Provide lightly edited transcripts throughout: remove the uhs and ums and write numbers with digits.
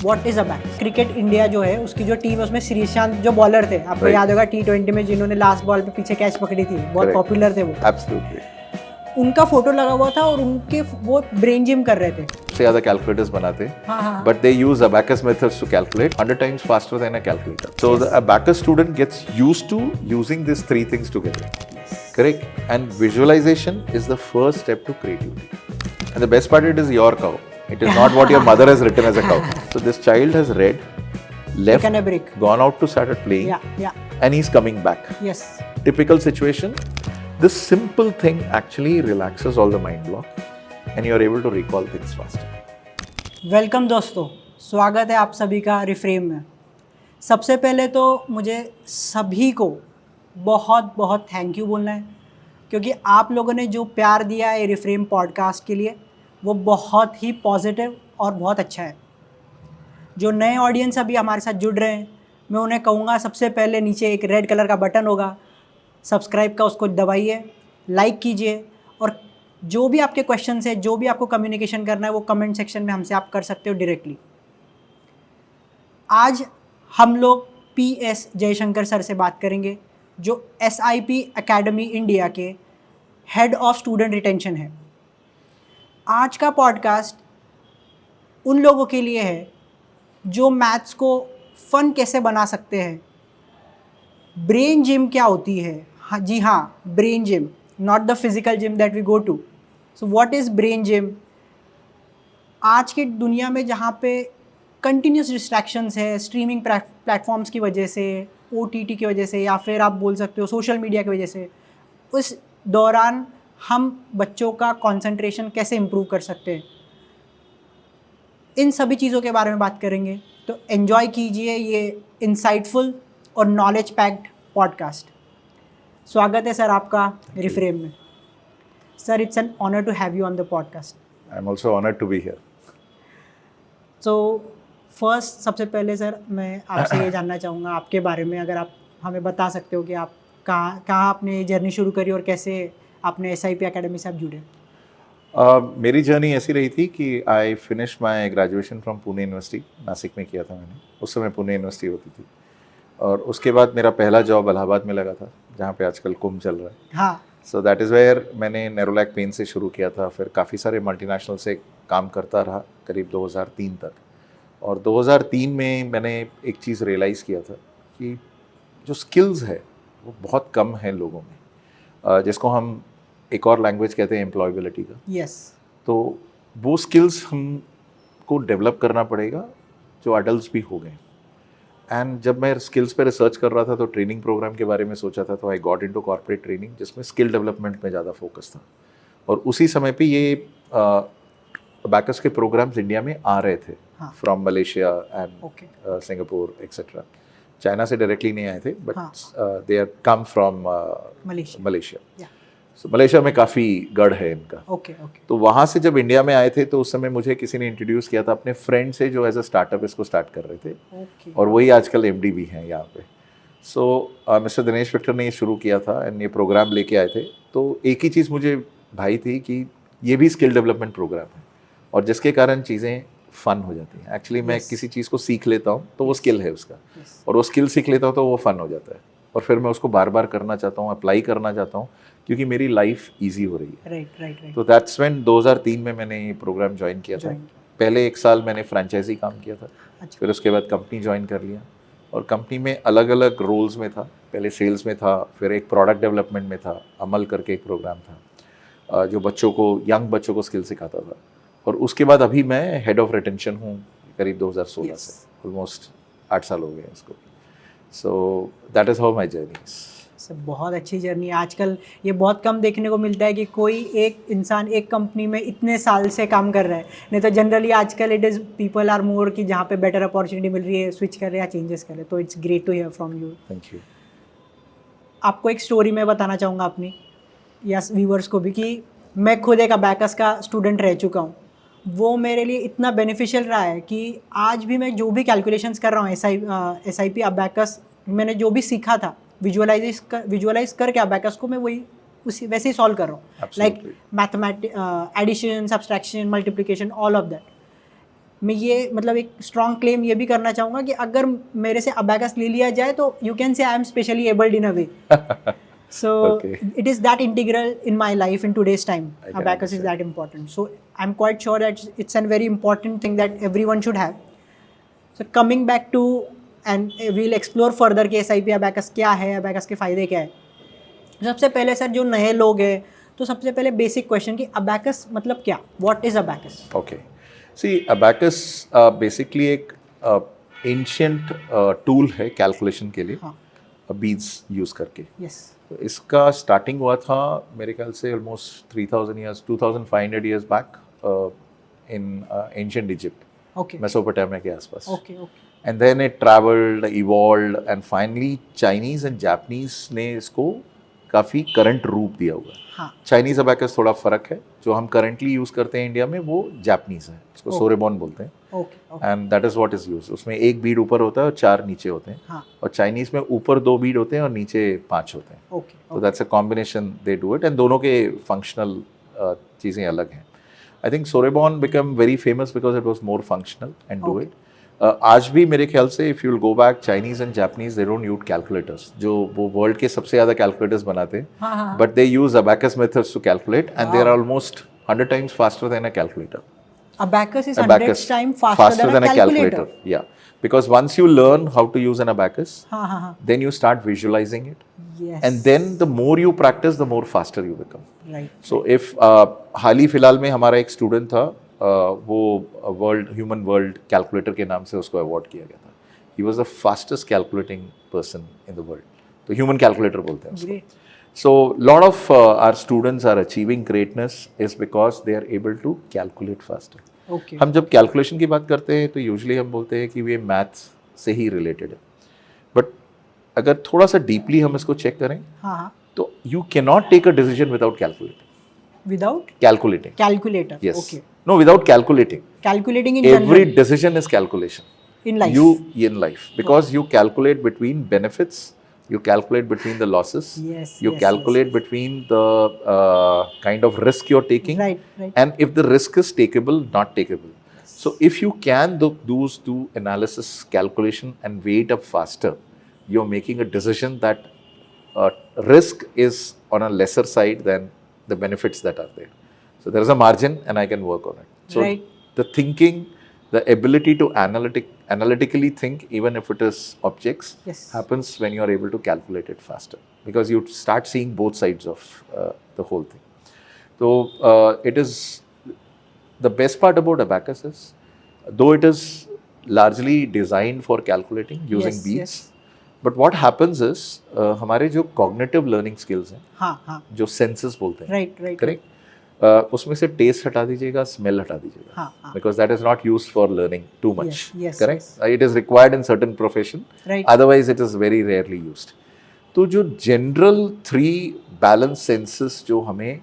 What is abacus. Cricket India जो है उसकी जो टीम है उसमें श्रीशांत जो बॉलर थे, आपको याद होगा T20 में जिन्होंने लास्ट बॉल पे पीछे कैच पकड़ी थी, बहुत पॉपुलर थे वो। एब्सोल्युटली। उनका फोटो लगा हुआ था और उनके वो ब्रेन जिम कर रहे थे। सबसे ज़्यादा कैलकुलेटर्स बनाते हैं, but they use abacus methods to calculate 100 times faster than a calculator. So the abacus student gets used to using these three things together. Correct? And visualization is the first step to creativity. And the best part, it is your cow. It is not what your mother has written as a cow. So this child has read, left, Taken a break, gone out to started playing, and he's coming back. Yes. Typical situation. This simple thing actually relaxes all the mind block, and you are able to recall things faster. Welcome दोस्तों, स्वागत है आप सभी का reframe में। सबसे पहले तो मुझे सभी को बहुत बहुत थैंक यू बोलना है, क्योंकि आप लोगों ने जो प्यार दिया है रिफ्रेम पॉडकास्ट के लिए वो बहुत ही पॉजिटिव और बहुत अच्छा है। जो नए ऑडियंस अभी हमारे साथ जुड़ रहे हैं, मैं उन्हें कहूँगा सबसे पहले नीचे एक रेड कलर का बटन होगा सब्सक्राइब का, उसको दबाइए, लाइक कीजिए, और जो भी आपके क्वेश्चन है, जो भी आपको कम्युनिकेशन करना है वो कमेंट सेक्शन में हमसे आप कर सकते हो डायरेक्टली। आज हम लोग PS जयशंकर सर से बात करेंगे, जो SIP एकेडमी इंडिया के हेड ऑफ स्टूडेंट रिटेंशन है। आज का पॉडकास्ट उन लोगों के लिए है जो मैथ्स को फ़न कैसे बना सकते हैं, ब्रेन जिम क्या होती है। हाँ जी हाँ, brain gym, not the physical gym that we go to. So what is brain gym. आज की दुनिया में जहाँ पे कंटिन्यूस डिस्ट्रैक्शंस है, स्ट्रीमिंग प्लेटफॉर्म्स की वजह से, OTT की वजह से, या फिर आप बोल सकते हो सोशल मीडिया की वजह से, उस दौरान हम बच्चों का कंसंट्रेशन कैसे इम्प्रूव कर सकते हैं, इन सभी चीज़ों के बारे में बात करेंगे। तो एन्जॉय कीजिए ये इंसाइटफुल और नॉलेज पैक्ड पॉडकास्ट। स्वागत है सर आपका रिफ्रेम में। Sir, it's an honour to have you on the podcast. I am also honoured to be here. So first, सबसे पहले सर मैं आपसे ये जानना चाहूँगा आपके बारे में, अगर आप हमें बता सकते हो कि आप कहाँ आपने जर्नी शुरू करी और कैसे आपने SIP एकेडमी से आप जुड़े। मेरी जर्नी ऐसी रही थी कि I finish my graduation from Pune university, Nashik में किया था मैंने। उस समय पुणे यूनिवर्सिटी होती थी, और उसके बाद मेरा पहला जॉब इलाहाबाद में लगा था, जहाँ पे आजकल कुंभ चल रहा है। हाँ। सो दैट इज़ वेयर मैंने नेरोलैक पेन से शुरू किया था, फिर काफ़ी सारे मल्टीनेशनल से काम करता रहा करीब 2003 तक। और 2003 में मैंने एक चीज़ रियलाइज़ किया था कि जो स्किल्स है वो बहुत कम है लोगों में, जिसको हम एक और लैंग्वेज कहते हैं एम्प्लॉयबिलिटी का। यस। तो वो स्किल्स हमको डेवलप करना पड़ेगा जो अडल्ट भी हो गए। एंड जब मैं स्किल्स पे रिसर्च कर रहा था तो ट्रेनिंग प्रोग्राम के बारे में सोचा था, तो I got into corporate training, जिसमें स्किल डेवलपमेंट में ज़्यादा फोकस था। और उसी समय पे ये अबैकस के प्रोग्राम्स इंडिया में आ रहे थे, from Malaysia and Singapore etcetera. China से डायरेक्टली नहीं आए थे, but they are come from Malaysia. So, Malaysia में काफ़ी गढ़ है इनका। तो वहाँ से जब इंडिया में आए थे तो उस समय मुझे किसी ने इंट्रोड्यूस किया था अपने फ्रेंड से, जो एज अ स्टार्टअप इसको स्टार्ट कर रहे थे। और वही आजकल MD भी हैं यहाँ पे। सो मिस्टर दिनेश विक्टर ने ये शुरू किया था एंड ये प्रोग्राम लेके आए थे। तो एक ही चीज़ मुझे भाई थी कि ये भी स्किल डेवलपमेंट प्रोग्राम है, और जिसके कारण चीज़ें फ़न हो जाती हैं। एक्चुअली मैं किसी चीज़ को सीख लेता हूँ तो वो स्किल है उसका, और वो स्किल सीख लेता हूँ तो वो फ़न हो जाता है, और फिर मैं उसको बार बार करना चाहता हूँ, अप्लाई करना चाहता हूँ, क्योंकि मेरी लाइफ इजी हो रही है। राइट। तो दैट्स व्हेन 2003 में मैंने ये प्रोग्राम ज्वाइन किया था। पहले 1 साल मैंने फ्रेंचाइजी काम किया था। फिर उसके बाद कंपनी ज्वाइन कर लिया, और कंपनी में अलग अलग रोल्स में था। पहले सेल्स में था, फिर एक प्रोडक्ट डेवलपमेंट में था, अमल करके एक प्रोग्राम था जो बच्चों को, यंग बच्चों को स्किल सिखाता था। और उसके बाद अभी मैं हेड ऑफ रिटेंशन हूँ करीब 2016 से, ऑलमोस्ट 8 साल हो गए इसको। So that is how my journey is. बहुत अच्छी जर्नी है। आजकल ये बहुत कम देखने को मिलता है कि कोई एक इंसान एक कंपनी में इतने साल से काम कर रहा है, नहीं तो जनरली आजकल it is people are more कि जहाँ पे बेटर अपॉर्चुनिटी मिल रही है स्विच कर रहे हैं या चेंजेस कर रहे हैं। तो it's great to hear from you. Thank you. आपको एक स्टोरी मैं बताना चाहूँगा अपनी या व्यूवर्स को भी, कि मैं खुद एक अबैकस का स्टूडेंट रह चुका हूँ। वो मेरे लिए इतना बेनिफिशियल रहा है कि आज भी मैं जो भी कैलकुलेशंस कर रहा हूँ SIP अबैकस, मैंने जो भी सीखा था विजुअलाइज करके अबैकस को मैं वही उसी वैसे ही सॉल्व कर रहा हूँ, like mathematics, addition, subtraction, multiplication, all of that. मैं ये मतलब एक स्ट्रॉन्ग क्लेम ये भी करना चाहूँगा कि अगर मेरे से अबैकस ले लिया जाए तो you can say I am specially abled in a way. So Okay. it is that integral in my life in today's time. I can Abacus is understand. that important. So I'm quite sure that it's a very important thing that everyone should have. So coming back to and we'll explore further कि SIP abacus क्या है, abacus के फ़ायदे क्या है. सबसे पहले sir जो नए लोग हैं तो सबसे पहले बेसिक क्वेश्चन कि abacus मतलब क्या? What is abacus? Okay. See, abacus basically एक ancient tool है कैलकुलेशन के लिए, हाँ. बीड्स यूज़ करके. Yes. तो इसका स्टार्टिंग हुआ था मेरे ख्याल से almost 3000 years 2500 years back in ancient Egypt, Okay. Mesopotamia के आसपास. Okay. Okay. And then it travelled, evolved and finally Chinese and Japanese ने इसको काफ़ी करंट रूप दिया हुआ है. हाँ. चाइनीज़ अबैकस थोड़ा फ़र्क है, जो हम करंटली यूज़ करते हैं इंडिया में वो जापानीज़ है, इसको Okay. सोरेबॉन बोलते हैं. Okay. Okay. And that is what is use. उसमें एक बीड ऊपर होता है और 4 नीचे होते हैं. हाँ. और चाइनीज़ में ऊपर 2 बीड होते हैं और नीचे 5 होते हैं. Okay. तो that's a combination they do it, and दोनों के फंक्शनल चीज़ें अलग हैं. I think soroban become very famous because it was more functional and do Okay. It. आज भी मेरे ख्याल से if you will go back, Chinese and Japanese they don't use calculators, जो वो वर्ल्ड के सबसे ज़्यादा कैलकुलेटर्स बनाते हैं, हाँ. हाँ. But they use abacus methods to calculate and they are Wow. Almost 100 times faster than a calculator. Abacus is Abacus 100 times faster than a calculator. Yeah, because once you learn how to use an abacus, हाँ. हाँ. हाँ. then you start visualizing it, Yes. and then the more you practice, the more faster you become. Right. So if हाल ही फिलहाल में हमारा एक student था, वो human world calculator के नाम से उसको अवार्ड किया गया था. He was the fastest calculating person in the world. तो ह्यूमन कैलकुलेटर बोलते हैं उसको. Great. So lot of our students are achieving greatness is because they are able to calculate faster. Okay. हम जब कैलकुलेशन की बात करते हैं तो यूजुअली हम बोलते हैं कि ये मैथ्स से ही रिलेटेड है, बट अगर थोड़ा सा डीपली हम इसको चेक करें हाँ. हाँ. तो you can not take a decision without calculating. Without Calculating. calculator. Yes. Okay. No, without calculating. Calculating in Every general decision is calculation. in life. You in life, because you calculate between benefits, you calculate between the losses, Yes. you yes, calculate between the kind of risk you're Yes. taking, Right. Right. and if the risk is takeable, not takeable. So if you can do those two analysis, calculation, and weigh it up faster, you're making a decision that risk is on a lesser side than the benefits that are there. So there is a margin, and I can work on it. So Right. the thinking, the ability to analytically think, even if it is objects, Yes. happens when you are able to calculate it faster, because you start seeing both sides of the whole thing. So it is the best part about abacus is, though it is largely designed for calculating using Yes, beads, yes. but what happens is हमारे जो cognitive learning skills हैं, हाँ. हाँ. जो senses बोलते हैं, Right. Right. Correct, उसमें से टेस्ट हटा दीजिएगा, स्मेल हटा दीजिएगा, हाँ. हाँ. because that is not used for learning too much. Yes, yes, correct. It is required in certain profession, Right. otherwise it is very rarely used. तो जो general 3 balance senses जो हमें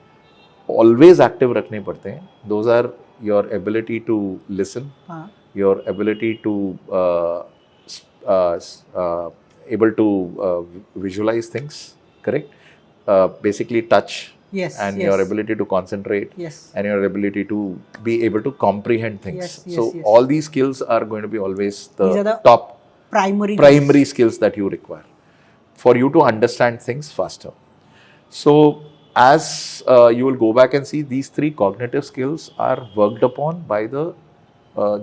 always active रखने पड़ते हैं, those are your ability to listen, हाँ. your ability to able to visualize things, correct, basically touch, Yes. and yes. your ability to concentrate, Yes. and your ability to be able to comprehend things. Yes, yes, So yes. all these skills are going to be always These are the the top primary skills that you require for you to understand things faster. So as you will go back and see, these 3 cognitive skills are worked upon by the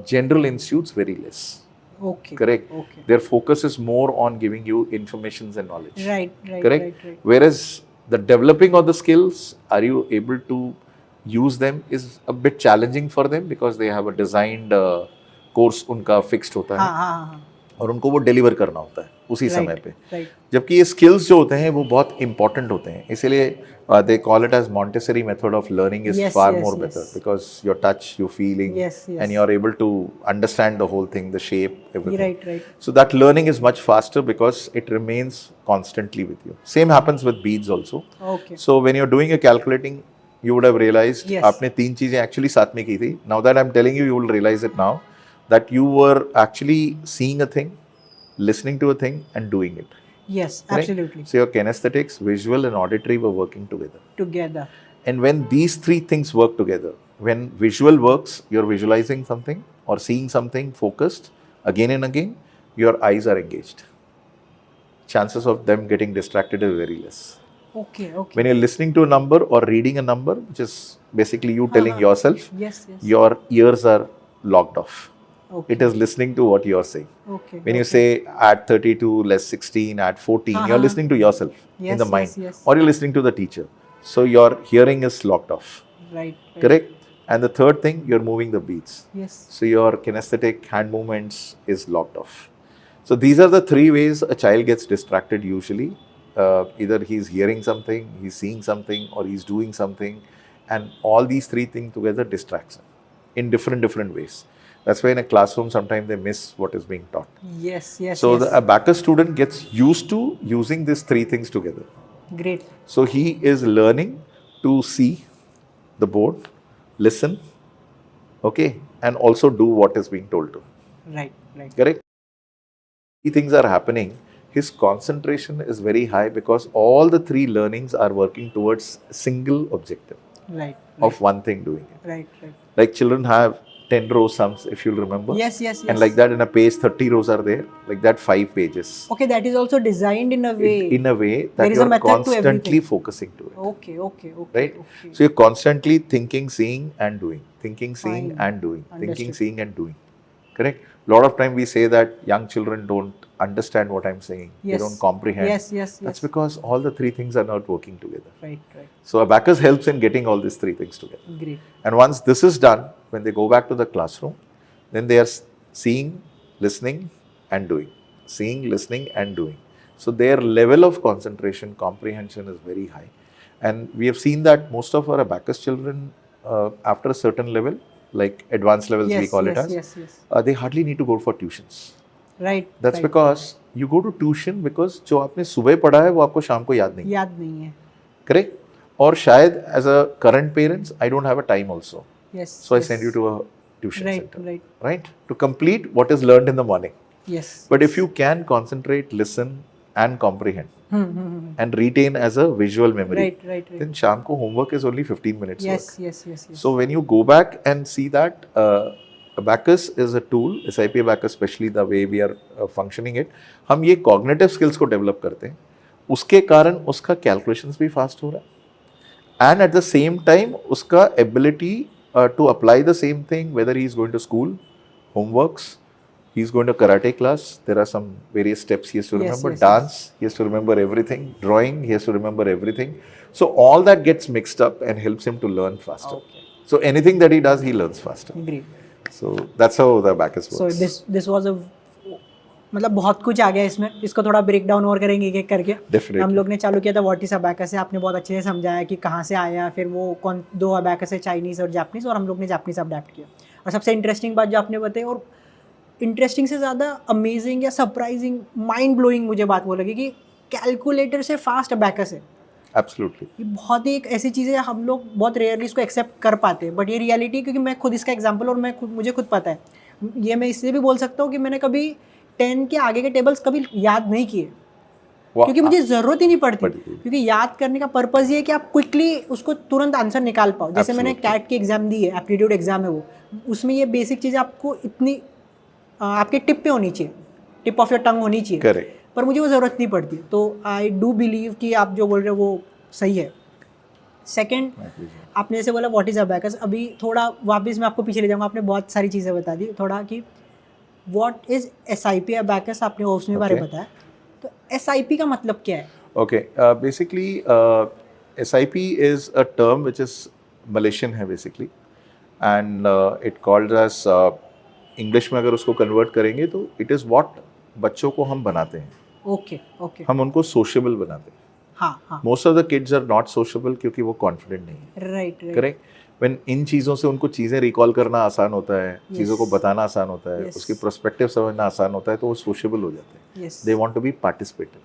general institutes very less. Okay. Correct. Okay. Their focus is more on giving you informations and knowledge. Right. Right. Correct. Right. Right. Whereas the developing of the skills, are you able to use them, is a bit challenging for them, because they have a designed course उनका fixed होता हाँ. है, हाँ. हाँ. और उनको वो deliver करना होता है उसी Right. समय पे. Right. जबकि ये skills जो होते हैं वो बहुत important होते हैं, इसीलिए they call it as Montessori method of learning is Yes, far yes, more yes. better, because your touch, your feeling, Yes, yes. and you're able to understand the whole thing, the shape, everything. Right. Right. So that learning is much faster because it remains constantly with you. Same happens with beads also. Okay. So when you're doing a calculating, you would have realized Yes. आपने 3 चीजें actually साथ में की थी. Now that I'm telling you, you will realize it now, that you were actually seeing a thing, listening to a thing, and doing it. Yes. Correct? Absolutely. So your kinesthetics, visual, and auditory were working together. Together. And when these 3 things work together, when visual works, you're visualizing something, or seeing something focused again and again, your eyes are engaged. Chances of them getting distracted is very less. Okay, okay. When you're listening to a number or reading a number, which is basically you telling yourself, Yes, yes. your ears are locked off. Okay. It is listening to what you're saying. Okay. When you say add 32 less 16, add 14, you're listening to yourself in Yes, the mind. yes, yes. Or you're listening to the teacher. So your hearing is locked off. Right. Correct? And the third thing, you're moving the beats. Yes. So your kinesthetic hand movements is locked off. So these are the three ways a child gets distracted usually. Either he's hearing something, he's seeing something, or he's doing something. And all these three things together distracts him in different ways. That's why in a classroom, sometimes they miss what is being taught. Yes, yes, So yes. the abacus student gets used to using these three things together. Great. So he is learning to see the board, listen, okay, and also do what is being told to him. Right, right. Correct? Things are happening, his concentration is very high because all the three learnings are working towards a single objective Right. of one thing doing it. Right, right. Like children have 10 row sums, if you'll remember. Yes, yes, yes. And like that in a page, 30 rows are there. Like that, 5 pages. Okay, that is also designed in a way. In a way There that is a you're method to constantly everything. focusing to it. Okay, okay, okay. Right? Okay. So you're constantly thinking, seeing and doing. Thinking, seeing Fine. and doing. Thinking, Understood. seeing and doing. Correct? A lot of time we say that young children don't understand what I'm saying. They Yes. don't comprehend. Yes, yes, That's yes. because all the three things are not working together. Right, right. So abacus helps in getting all these three things together. Great. And once this is done, when they go back to the classroom, then they are seeing, listening and doing. Seeing, listening and doing. So their level of concentration, comprehension is very high. And we have seen that most of our abacus children, after a certain level, like advanced levels Yes, we call yes, it as, yes, yes. they hardly need to go for tuitions. Right. That's right. because you go to tuition because जो आपने सुबह पढ़ा है वो आपको शाम को याद नहीं. याद नहीं है. Correct? और शायद as a current parents, I don't have a time also. Yes. So I yes. send you to a tuition Right, center. right. Right? To complete what is learned in the morning. Yes. But if you can concentrate, listen and comprehend and retain as a visual memory, Right, right, right. then शाम को homework is only 15 minutes Yes, work. yes, yes, yes. So when you go back and see that abacus is a tool, SIP abacus especially the way we are functioning it, हम ये cognitive skills को develop करते हैं, उसके कारण उसका calculations भी fast हो रहा है, and at the same time उसका ability to apply the same thing whether he is going to school, homeworks, he is going to karate class, there are some various steps he has to Yes, remember, yes, dance, he has to remember everything, drawing, he has to remember everything. So all that gets mixed up and helps him to learn faster. Okay. So anything that he does, he learns faster. Great. So that's how the abacus So works. this was a मतलब बहुत कुछ आ गया इसमें. इसको थोड़ा break down और करेंगे एक एक करके. Definitely. हम लोग ने चालू किया था व्हाट इज अबैकस है. आपने बहुत अच्छे से समझाया कि कहाँ से आया, फिर वो कौन दो अबैकस है, चाइनीज़ और जापानीज़, और हम लोग ने जापानीज़ अडेप्ट किया. और सबसे इंटरेस्टिंग बात जो आपने बताई, और इंटरेस्टिंग से ज़्यादा अमेजिंग या सरप्राइजिंग माइंड ब्लोइंग मुझे बात वो लगी कि कैलकुलेटर से फास्ट अबैकस है. Absolutely. ये बहुत ही एक ऐसी चीज़ है, हम लोग बहुत रेयरली इसको एक्सेप्ट कर पाते हैं, बट ये रियलिटी, क्योंकि मैं खुद इसका एग्जांपल, और मुझे खुद पता है. ये मैं इसलिए भी बोल सकता हूँ कि मैंने कभी 10 के आगे के टेबल्स कभी याद नहीं किए, क्योंकि मुझे ज़रूरत ही नहीं पड़ती. क्योंकि याद करने का पर्पज़ ये है कि आप क्विकली उसको तुरंत आंसर निकाल पाओ. जैसे मैंने कैट की एग्ज़ाम दी है, एप्टीट्यूड एग्ज़ाम है वो, उसमें ये बेसिक चीज़ें आपको इतनी आपके टिप पे होनी चाहिए, टिप ऑफ योर टंग होनी चाहिए. Correct. पर मुझे वो ज़रूरत नहीं पड़ती. तो आई डू बिलीव कि आप जो बोल रहे हो वो सही है. सेकंड, आपने जैसे बोला व्हाट इज़ अबैकस, अभी थोड़ा वापस मैं आपको पीछे ले जाऊँगा. आपने बहुत सारी चीज़ें बता दी, थोड़ा कि व्हाट इज़ SIP अबैकस आपने उसमें बारे में बताया. तो SIP का मतलब क्या है? Okay. Basically, SIP is a term which is Malaysian है basically, and it called as English में अगर उसको convert करेंगे तो it is what बच्चों को हम बनाते हैं. Okay okay. हम उनको sociable बनाते हैं. हाँ हाँ. Most of the kids are not sociable क्योंकि वो confident नहीं है. Right right. Correct. When in चीज़ों से उनको चीज़ें रिकॉल करना आसान होता है, चीज़ों को बताना आसान होता है, Yes. उसकी पर्सपेक्टिव समझना आसान होता है, तो वो सोशेबल हो जाते हैं. Yes. They want to be participative.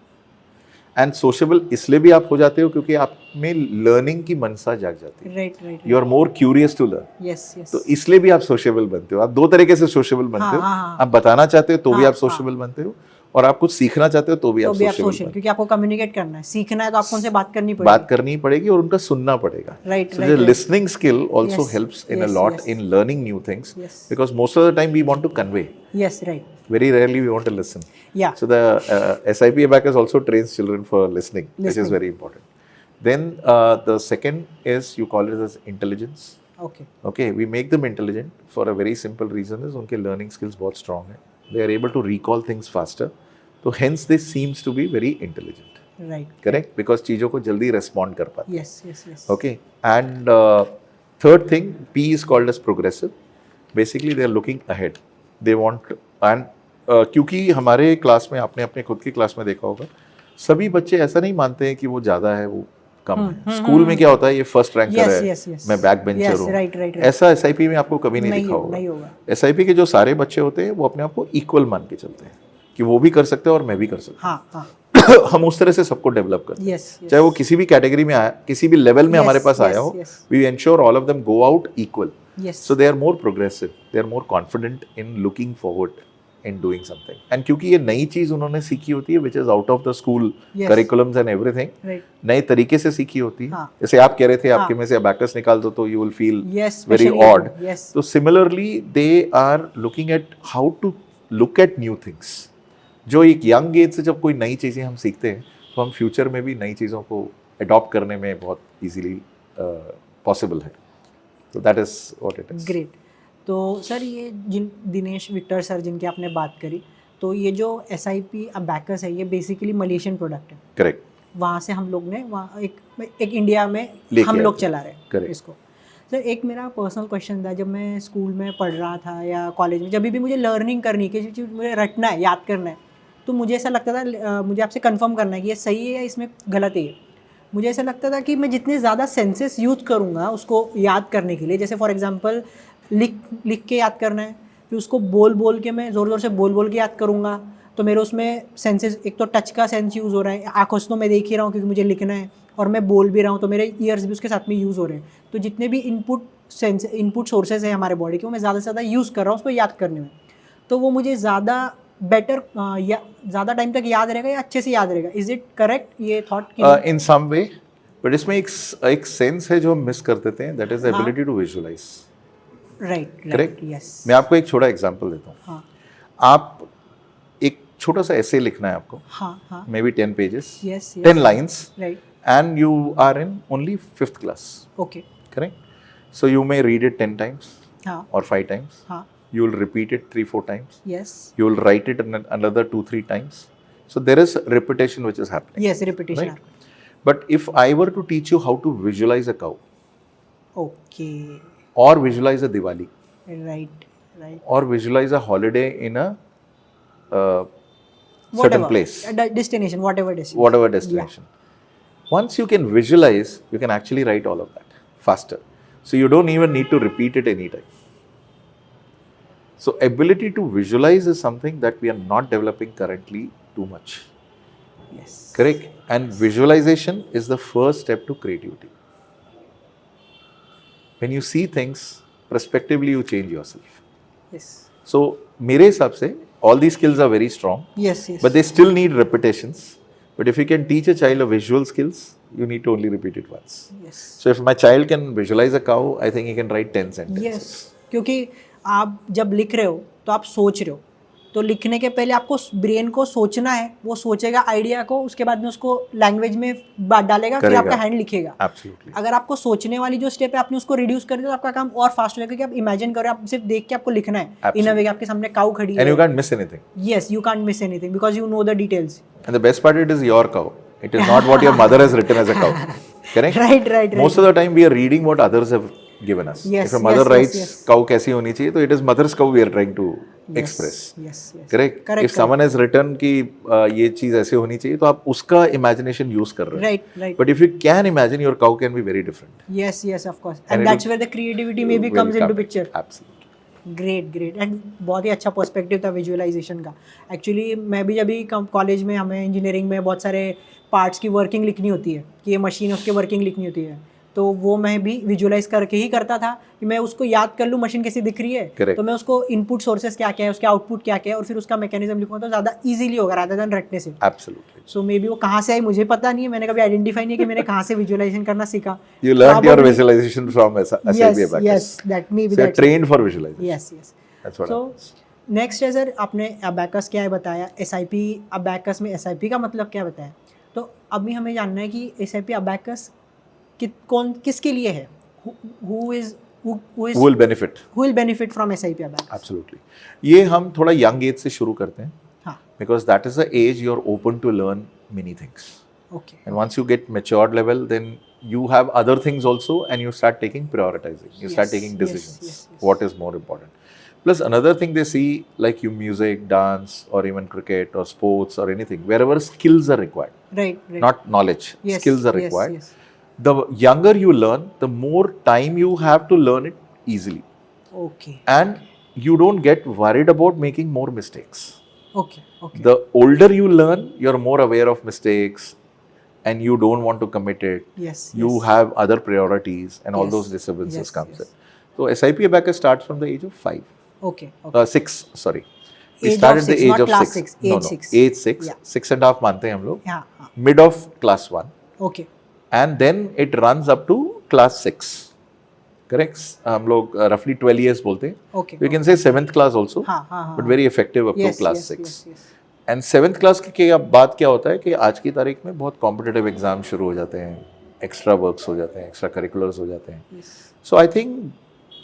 And sociable इसलिए भी आप हो जाते हो क्योंकि आप में लर्निंग की मनसा जाग जाती है. Right right. You are more curious to learn. Yes yes. तो इसलिए भी आप सोशेबल बनते हो. आप दो तरीके से सोशेबल बनते हो. हाँ, हाँ. आप बताना चाहते हो तो भी हाँ, आप सोशेबल बनते हो, और आप कुछ सीखना चाहते हो तो भी आप सोशल, सोशल, क्योंकि आपको कम्युनिकेट करना है, सीखना है तो आपको उनसे बात करनी पड़ेगी, बात करनी पड़ेगी और उनका सुनना पड़ेगा. Right So the listening skill also Yes, helps in a yes, lot yes. in learning new things, Yes. because most of the time we want to convey. Yes right Very rarely we want to listen. या So the SIP Abacus also trains children for listening, which is Listening. very important. Then the second is, you call it as intelligence. Okay Okay, we make them intelligent for a very simple reason is उनके learning skills बहुत strong है. They are able to recall things faster. So hence this seems to be very intelligent. Right Correct? Because चीज़ों को जल्दी respond कर पाते हैं. Yes yes yes Okay. And third thing, P is called as progressive. Basically, they are looking ahead. They want, and क्योंकि हमारे class में, आपने अपने खुद की क्लास में देखा होगा, सभी बच्चे ऐसा नहीं मानते हैं कि वो ज़्यादा है, वो कम है. स्कूल में क्या होता है, ये फर्स्ट रैंकर Yes, है, yes, yes. मैं बैक बेंचर हूँ. राइट राइट ऐसा एसआईपी में आपको कभी नहीं दिखा नहीं होगा. होगा एसआईपी के जो सारे बच्चे होते हैं वो अपने आप को इक्वल मान के चलते हैं कि वो भी कर सकते हैं और मैं भी कर सकता हाँ हाँ हूँ. हम उस तरह से सबको डेवलप करते हैं, यस चाहे वो किसी भी कैटेगरी में आया, किसी भी लेवल में Yes, हमारे पास yes, आया हो. yes. We ensure all of them go out equal. Yes So they are more progressive, they are more confident in looking forward in doing something. And क्योंकि ये नई चीज़ उन्होंने सीखी होती है, which is out of the school Yes. curriculums and everything, right नए तरीके से सीखी होती है. हाँ. जैसे आप कह रहे थे, आपके में से abacus निकाल दो तो you will feel yes very odd. Yes So similarly, they are looking at how to look at new things. जो एक young age से जब कोई नई चीज़ें हम सीखते हैं, तो हम फ्यूचर में भी नई चीज़ों को अडॉप्ट करने में बहुत इजीली पॉसिबल है. तो that is what it is. Great. तो सर ये जिन दिनेश विक्टर सर जिनकी आपने बात करी, तो ये जो SIP अबैकस है ये बेसिकली मलेशियन प्रोडक्ट है. करेक्ट. वहाँ से हम लोग ने वहाँ एक इंडिया में लेके हम आए लोग थे. चला रहे हैं Correct. इसको. सर एक मेरा पर्सनल क्वेश्चन था, जब मैं स्कूल में पढ़ रहा था या कॉलेज में, जब भी मुझे लर्निंग करनी है, किसी चीज़ मुझे रटना है, याद करना है, तो मुझे ऐसा लगता था, मुझे आपसे कंफर्म करना है कि ये सही है या इसमें गलत है. मुझे ऐसा लगता था कि मैं जितने ज़्यादा सेंसेस यूज़ करूँगा उसको याद करने के लिए, जैसे फॉर एग्जांपल लिख के याद करना है, फिर उसको बोल के मैं ज़ोर से बोल के याद करूँगा, तो मेरे उसमें सेंसेस, एक तो टच का सेंस यूज़ हो रहा है, आँखों से तो मैं देख ही रहा हूँ क्योंकि मुझे लिखना है, और मैं बोल भी रहा हूँ तो मेरे ईयर्स भी उसके साथ में यूज़ हो रहे हैं. तो जितने भी इनपुट सोर्सेज हैं हमारे बॉडी के, वो मैं ज़्यादा से ज़्यादा यूज़ कर रहा हूँ उसको याद करने में. तो वो मुझे ज़्यादा बेटर या ज़्यादा टाइम तक याद रहेगा या अच्छे से याद रहेगा. इज़ इट करेक्ट ये thought? In some way, but इसमें एक सेंस है जो हम मिस कर देते हैं, that is the ability to visualise. Right correct. Yes. मैं आपको एक छोटा एग्जांपल देता हूँ. हाँ आप एक छोटा सा ऐसे लिखना है आपको, हाँ हाँ may be 10 pages, yes 10 lines, right. and you are in only 5th class. Okay. Correct? So you may read it 10 times हाँ or 5 times. हाँ You will repeat it 3-4 times. Yes You will write it another 2-3 times. So there is repetition which is happening. Yes repetition. Right? But if I were to teach you how to visualize a cow, okay. or visualize a Diwali, right right. or visualize a holiday in a certain place, destination, whatever whatever destination. Once you can visualize, you can actually write all of that faster. So you don't even need to repeat it anytime. So ability to visualize is something that we are not developing currently too much. Yes. Correct? And visualization is the first step to creativity. When you see things prospectively, you change yourself. Yes So मेरे हिसाब से all these skills are very strong, yes yes. but they still need repetitions. But if you can teach a child a visual skills, you need to only repeat it once. Yes So if my child can visualize a cow, I think he can write 10 sentences. Yes. क्योंकि आप जब लिख रहे हो तो आप सोच रहे हो, तो लिखने के पहले आपको ब्रेन को सोचना है, वो सोचेगा आइडिया को, उसके बाद में उसको लैंग्वेज में बात डालेगा, फिर करेगा. आपका हैंड लिखेगा. Absolutely. अगर आपको सोचने वाली जो स्टेप है आपने उसको रिड्यूस कर दिया तो आपका काम और फास्ट हो जाएगा, क्योंकि आप इमेजिन करो, आप सिर्फ देख के आपको लिखना है इन अ वे, आपके सामने काऊ खड़ी And you है. can't miss anything. Yes you can't miss anything because you know the details. And the best part, it is your cow. It is not what your mother has written as a cow. Correct? Right. Most of the time, we are reading what others have given us. Yes, if a mother yes, writes yes. cow कैसी होनी चाहिए, तो it is mother's cow we are trying to express. Yes yes. Correct? If someone has written कि ये चीज़ ऐसे होनी चाहिए, तो आप उसका imagination use कर रहे हैं. Right. But if you can imagine, your cow can be very different. yes of course, And and it that's will- where the creativity maybe will comes into come. picture. Absolutely. Great. And बहुत ही अच्छा perspective था visualisation का. Actually मैं भी जब भी college में, हमें इंजीनियरिंग में बहुत सारे पार्ट्स की वर्किंग लिखनी होती है कि ये मशीन उसकी वर्किंग लिखनी होती है, तो वो मैं भी विजुअलाइज करके ही करता था कि मैं उसको याद कर लूँ मशीन कैसी दिख रही है, Correct. तो मैं उसको इनपुट सोर्सेस क्या क्या है, उसके आउटपुट क्या क्या है, और फिर उसका मैकेनिज्म लिखूँगा तो ज़्यादा इजीली होगा रादर देन रटने से. Absolutely. सो मे बी वो कहाँ से आई मुझे पता नहीं है, मैंने कभी आइडेंटिफाई नहीं किया कि मैंने कहाँ से विजुअलाइजेशन करना सीखा. You learned your Probably- visualization from SIP Yes, Abacus. yes, that may be So you're that. trained for visualization. Yes, yes. That's what So happens. Next है सर, आपने अबैकस क्या है बताया, SIP अबैकस में SIP का मतलब क्या बताया. तो अभी हमें जानना है कि SIP अबैकस किसके लिए है, who Who will benefit? from SIP abacus. Absolutely. ये हम थोड़ा young age से शुरू करते हैं. हाँ. Because that is the age you're open to learn many things. Okay. And once you get matured level, then you have other things also, and you start taking prioritizing. You start Yes, taking yes, decisions. yes, yes. What is more important? Plus another thing they see, like you music, dance, or even cricket or sports or anything, wherever skills are required, Right. not knowledge, Yes, skills are yes, required. yes. The younger you learn, the more time you have to learn it easily, Okay. and you don't get worried about making more mistakes. Okay. Okay. The older you learn, you're more aware of mistakes, and you don't want to commit it. Yes. You yes. have other priorities, and all Yes, those disturbances yes, comes yes. in. So SIP Abacus starts from the age of 5. Okay. Okay. 6, sorry. We Age of started the six, age not of class 6. six, No, age no. six. Age 6. Yeah. 6.5 मानते हैं हम लोग. हाँ हाँ. Mid of class 1. Okay. And then it runs up to class 6. Correct? हम लोग roughly 12 years बोलते हैं. Okay. You can say 7th class also. हाँ हाँ हाँ. But very effective up to Yes. class Yes. 6. Yes. Yes. And 7th class के बाद क्या होता है कि आज की तारीख में बहुत कॉम्पिटिटिव एग्जाम शुरू हो जाते हैं, एक्स्ट्रा वर्क्स हो जाते हैं, एक्स्ट्रा करिकुलर्स हो जाते हैं. Yes. So I think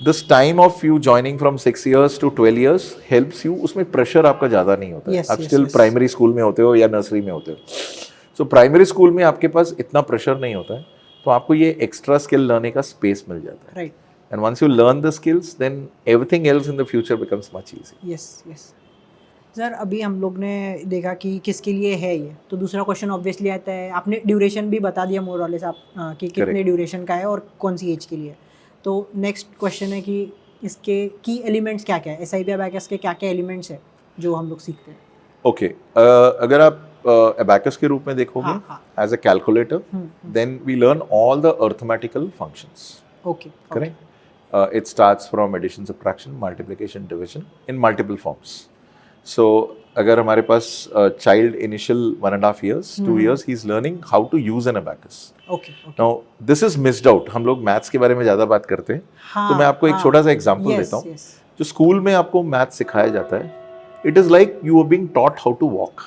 this time of you joining from 6 years to 12 years helps you. उसमें प्रेशर आपका ज़्यादा नहीं होता है. Yes, आप yes, still yes. Primary school में होते हो या नर्सरी में होते हो. सो प्राइमरी स्कूल में आपके पास इतना प्रेशर नहीं होता है, तो आपको ये एक्स्ट्रा स्किल लर्निंग का स्पेस मिल जाता है. Right. And once you learn the skills, then everything else in the future becomes much easy. Yes yes. Sir अभी हम लोग ने देखा कि किसके लिए है ये, तो दूसरा क्वेश्चन ऑब्वियसली आता है, आपने ड्यूरेशन भी बता दिया मोर वाले साहब कि कितने Correct. ड्यूरेशन का है और कौन सी एज के लिए. तो नेक्स्ट क्वेश्चन है कि इसके की एलिमेंट्स क्या क्या है, SIP अबैकस के क्या क्या एलिमेंट्स है जो हम लोग सीखते हैं. ओके. अगर आप अबैकस के रूप में देखोगे हाँ, हाँ. As a calculator, then we learn all the arithmetical functions. Okay. Correct? It starts from addition, subtraction, multiplication, division in multiple forms. So, अगर हमारे पास child initial 1.5 years, 2 years, he is learning how to use an abacus. Okay. Now, this is missed out. हम लोग maths के बारे में ज़्यादा बात करते हैं, तो मैं आपको एक छोटा सा एग्जांपल देता हूँ. जो स्कूल में आपको मैथ्स सिखाया जाता है, it is like you are being taught how to walk.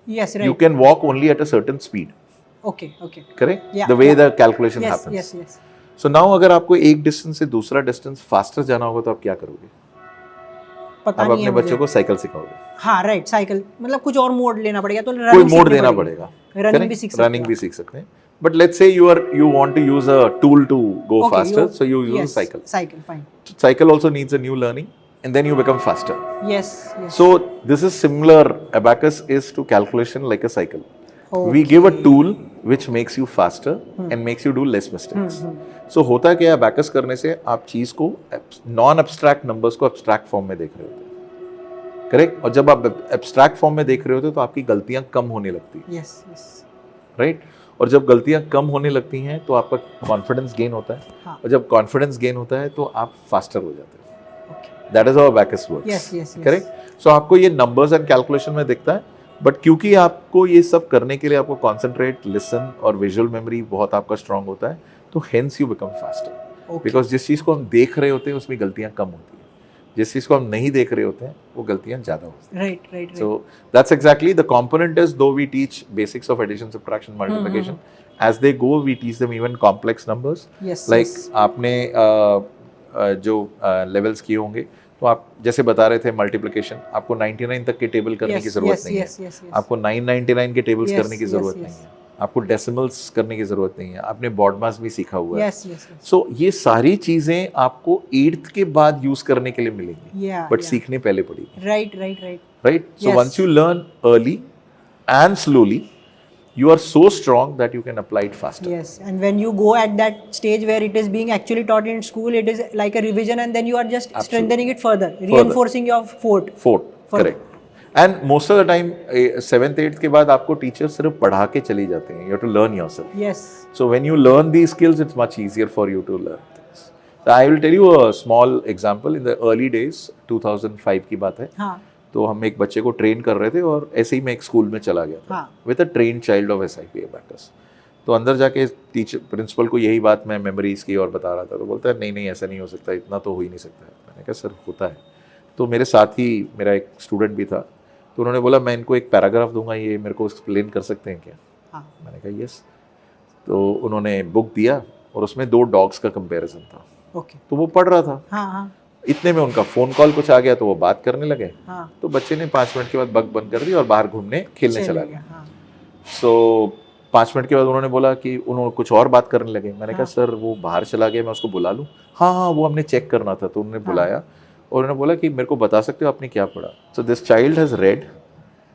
Yes. You can walk only at a certain speed. Okay. Okay. Correct? Yeah, The way yeah. the calculation yes happens. Yes yes. So now अगर आपको एक distance से दूसरा distance faster जाना होगा तो आप क्या करोगे? पता आप नहीं है अपने बच्चों मुझे. को साइकिल सिखाओगे. हाँ राइट. साइकिल मतलब कुछ और मोड लेना पड़ेगा, तो कोई रनिंग मोड देना पड़ेगा. रनिंग भी सीख सकते रनिंग भी सीख सकते हैं. But let's say you want to use a tool to go faster, so you use a cycle. Cycle, fine. Cycle also needs a new learning, and then you become faster. Yes, yes. So this is similar. Abacus is to calculation like a cycle. Okay. We give a tool which makes you faster and makes you do less mistakes. So होता क्या है, abacus करने से आप चीज को non abstract numbers को abstract form में देख रहे होते हैं. करेक्ट? और जब आप एब्स्ट्रैक्ट फॉर्म में देख रहे होते हो तो आपकी गलतियां कम होने लगती है. Yes, yes. राइट? और जब गलतियां कम होने लगती हैं तो आपका कॉन्फिडेंस गेन होता है. हाँ. और जब कॉन्फिडेंस गेन होता है तो आप फास्टर हो जाते हो. Okay. That is how abacus works. Yes, yes, yes. Correct? So आपको ये नंबर्स एंड कैलकुलेशन में दिखता है, बट क्योंकि आपको ये सब करने के लिए आपको कॉन्सेंट्रेट, लिसन और विजुअल मेमोरी बहुत आपका स्ट्रांग होता है, तो hence you become faster. Okay. Because जिस चीज़ को हम देख रहे होते हैं उसमें गलतियां कम होती हैं, जिस चीज़ को हम नहीं देख रहे होते हैं वो गलतियां ज़्यादा होती हैं. Right, right, right. So that's exactly the component is, though we teach basics of addition, subtraction, multiplication, as they go we teach them even complex numbers. Yes, Like yes. आपने जो लेवल्स किए होंगे, तो आप जैसे बता रहे थे मल्टीप्लिकेशन, आपको 99 तक के टेबल करने Yes, की जरूरत yes, नहीं yes, है. yes, yes. आपको 999 के टेबल्स Yes, करने की yes, जरूरत yes. नहीं है. आपको डेसिमल्स करने की जरूरत नहीं है. आपने बॉडमास भी सीखा हुआ है. Yes, yes, yes. सो ये सारी चीजें आपको 8th के बाद यूज करने के लिए मिलेंगी, Yeah, बट yeah. सीखने पहले पड़ेगी. Right, right, right. Right? So Yes. once you learn early and slowly, you are so strong that you can apply it faster. Yes, and when you go at that stage where it is being actually taught in school, it is like a revision, and then you are just strengthening it further, reinforcing your fort. Fourth, Further. correct. And most of the time 7th 8th के बाद आपको teacher सिर्फ पढ़ा के चली जाते हैं. You have to learn yourself. Yes. So when you learn these skills, it's much easier for you to learn things. So I will tell you a small example. In the early days, 2005 की बात है. हाँ. तो हम एक बच्चे को train कर रहे थे और ऐसे ही मैं एक स्कूल में चला गया था with a train child of SIP abacus. तो अंदर जाके टीचर प्रिंसिपल को यही बात मैं मेमोरीज की और बता रहा था. तो बोलता है नहीं नहीं ऐसा नहीं हो सकता, इतना तो हो ही नहीं सकता है. मैंने कहा सर होता है. तो मेरे साथ ही मेरा एक स्टूडेंट भी था. तो उन्होंने बोला मैं इनको एक पैराग्राफ दूंगा, ये मेरे को एक्सप्लेन कर सकते हैं क्या? हाँ. मैंने कहा यस. तो उन्होंने बुक दिया और उसमें 2 डॉग्स का कंपैरिजन था. ओके. तो वो पढ़ रहा था. हाँ हाँ. इतने में उनका फ़ोन कॉल कुछ आ गया तो वो बात करने लगे. हाँ. तो बच्चे ने 5 मिनट के बाद बक बंद कर दी और बाहर घूमने खेलने चला गया. हाँ. सो 5 मिनट के बाद उन्होंने बोला कि उन्होंने कुछ और बात करने लगे. मैंने कहा सर वो बाहर चला गया, मैं उसको बुला लूँ? हाँ हाँ वो हमने चेक करना था. तो उन्होंने बुलाया और उन्होंने बोला कि मेरे को बता सकते हो आपने क्या पढ़ा? So this child has read,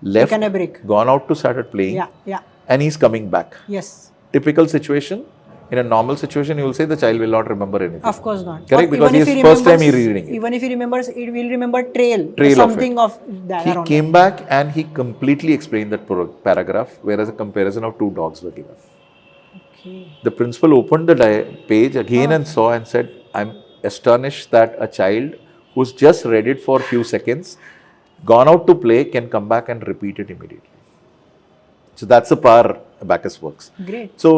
left, gone out to started playing and he is coming back. Yes. Typical situation. In a normal situation, you will say the child will not remember anything. Of course not. Correct, because he is first time he reading it. Even if he remembers, it will remember trail something of that. He came back and he completely explained that paragraph, whereas a comparison of 2 dogs were given. Okay. The principal opened the page again and saw and said, "I'm astonished that a child who's just read it for a few seconds, gone out to play, can come back and repeat it immediately." So that's the power Abacus works. Great. So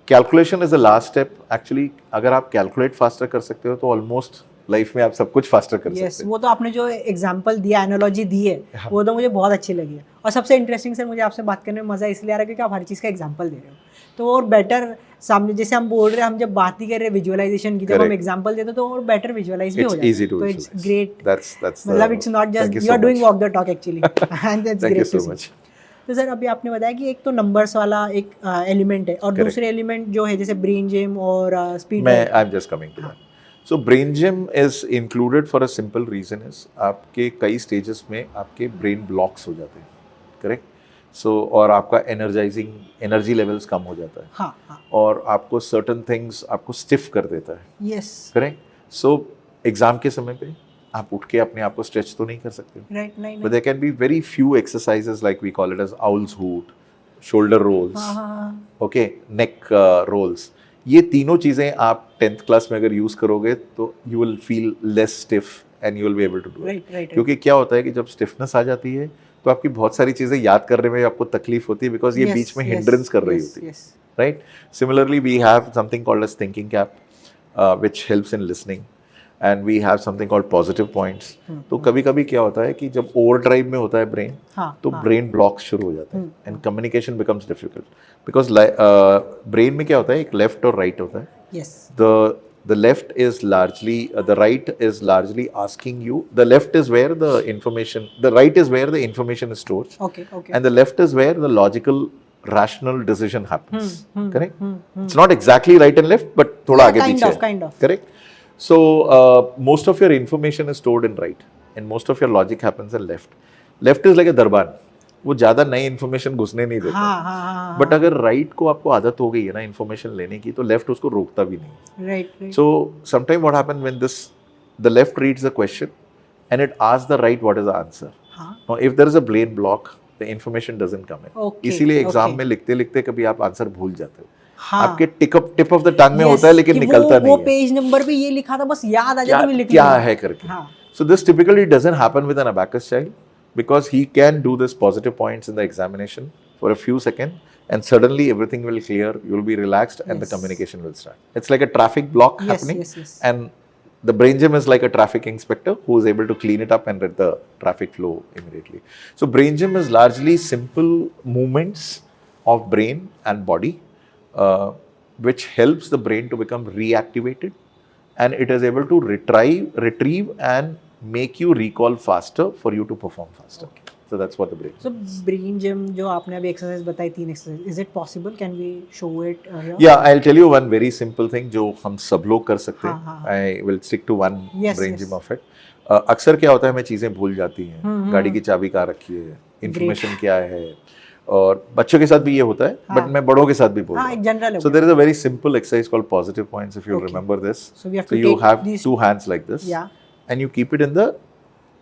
calculation is the last step. Actually अगर आप calculate faster कर सकते हो तो almost life में आप सब कुछ फास्टर कर सकते हो. वो तो आपने जो एग्जांपल दिया, एनालॉजी दी है, वो तो मुझे बहुत अच्छी लगी है. और सबसे इंटरेस्टिंग सर मुझे आपसे बात करने में मज़ा इसलिए आ रहा है क्योंकि आप हर चीज़ का एग्जांपल दे रहे हो. तो और बेटर सामने जैसे हम बोल रहे हैं, हम जब बात ही कर रहे हैं विजुअलाइजेशन की, जब हम एग्जांपल देते हैं तो और बेटर विजुअलाइज भी हो जाता है. तो इट्स ग्रेट. मतलब it's not just you are doing walk the talk actually. And that's great to see. तो सर अभी आपने बताया कि एक तो नंबर्स वाला एक एलिमेंट है और दूसरे एलिमेंट जो है जैसे ब्रेन जिम और स्पीड. मैं I am just coming to that. So brain gym is included for a simple reason is आपके कई स्टेजेस में आपके ब्रेन ब्लॉक्स हो जाते हैं. करेक्ट. सो और आपका एनर्जी लेवल्स कम हो जाता है. हाँ, हाँ. और आपको सर्टन थिंग्स आपको स्टिफ कर देता है. यस. करेक्ट. सो एग्जाम के समय पे आप उठ के अपने आप को स्ट्रेच तो नहीं कर सकते. राइट. नहीं. But there can be very few exercises like we call it as owl's hoot, shoulder rolls, okay, neck rolls. ये तीनों चीज़ें आप 10th क्लास में अगर यूज़ करोगे तो you will feel less stiff and you will be able to do it. Right. क्योंकि क्या होता है कि जब stiffness आ जाती है तो आपकी बहुत सारी चीज़ें याद करने में आपको तकलीफ होती है बिकॉज ये बीच में hindrance कर रही होती है. Right? Similarly, we have something called as thinking cap, which helps in listening. And we have something called positive points. तो कभी कभी क्या होता है कि जब ओवर ड्राइव में होता है ब्रेन, तो ब्रेन ब्लॉक्स शुरू हो जाते हैं and communication becomes difficult because brain में क्या होता है, एक लेफ्ट और राइट होता है. The left is largely the right is largely asking you. The left is where the information, the right is where the information is stored. Okay. And the left is where the logical rational decision happens. Correct. It's not exactly right and left, but thoda aage piche. Kind of. Correct. So most of your information is stored in right and most of your logic happens in left. Left is like a दरबान, वो ज़्यादा नई information घुसने नहीं देता. But अगर right को आपको आदत हो गई है ना इन्फॉर्मेशन लेने की, तो लेफ्ट उसको रोकता भी नहीं. Right. So sometime what happen when the left reads the question and it asks the right what is the answer. Now if there is a brain block the information doesn't come in. इसीलिए exam में लिखते लिखते कभी आप answer भूल जाते हो. आपके टिप ऑफ द टंग में होता है लेकिन निकलता नहीं है. वो पेज नंबर पे ये लिखा था, बस याद आ जाता है, लिख क्या है करके. So this typically doesn't happen with an abacus child because he can do this positive points in the examination for a few seconds and suddenly everything will clear, you will be relaxed and the communication will start. It's like a traffic block happening and the brain gym is like a traffic inspector who is able to clean it up and let the traffic flow immediately. So brain gym is largely simple movements of brain and body which helps the brain to become reactivated and it is able to retrieve and make you recall faster for you to perform faster. So that's what the brain. So brain gym जो आपने अभी exercise बताई, 3 exercise, is it possible? Can we show it here? Yeah, I'll tell you one very simple thing जो हम सब लोग कर सकते हैं. I will stick to one brain gym of it. अक्सर क्या होता है, हमें चीज़ें भूल जाती हैं. गाड़ी की चाबी कहाँ रखी है, information क्या है, और बच्चों के साथ भी ये होता है, बट मैं बड़ों के साथ भी बोल रहा हूँ. So there is a very simple exercise called positive points if you remember this. So we have to you have 2 hands like this. Yeah. And you keep it in the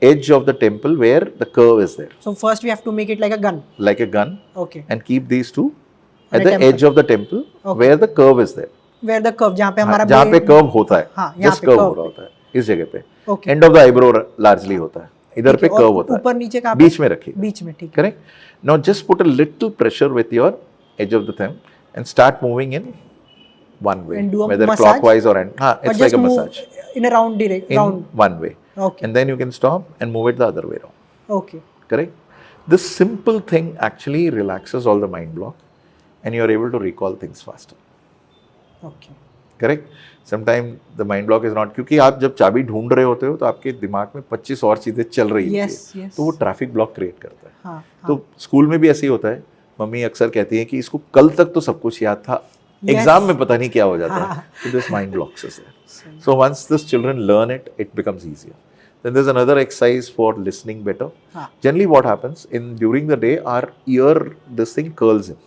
edge of the temple where the curve is there, So first we have to make it like a gun. like a gun, Okay. and keep these two On at a the temple. edge of the temple Okay. where the curve is there. Where the curve, जहाँ पे हमारा जहाँ पे brain- curve होता है, हाँ, यहाँ just पे कर्व हो curve रहा होता है इस जगह पे, Okay. End of the eyebrow largely होता है, इधर पे ठीक है, और कर्व होता है, ऊपर नीचे कहाँ पे? बीच में रखिए, बीच में, ठीक है. Correct. Now just put a little pressure with your edge of the thumb and start moving in one way, And do a weather massage? Clockwise और हाँ, Or it's like just a move massage in a round direct, in round. one way, Okay. and then you can stop and move it the other way around. Okay. Correct? This simple thing actually relaxes all the mind block and you are able to recall things faster. Okay. Correct. Sometime the mind block is not, क्योंकि आप जब चाबी ढूंढ रहे होते हो तो आपके दिमाग में 25 और चीजें चल रही होती Yes, है, yes. तो वो ट्रैफिक ब्लॉक क्रिएट करता है. हाँ, तो स्कूल में भी ऐसे ही होता है. मम्मी अक्सर कहती है कि इसको कल तक तो सब कुछ याद था, Yes. एग्जाम में पता नहीं क्या हो जाता है. हाँ. So this mind blocks is there. So once this children learn it, it becomes easier. Then there's another exercise for listening better. हाँ. Generally what happens during the day, our ear, this thing curls in.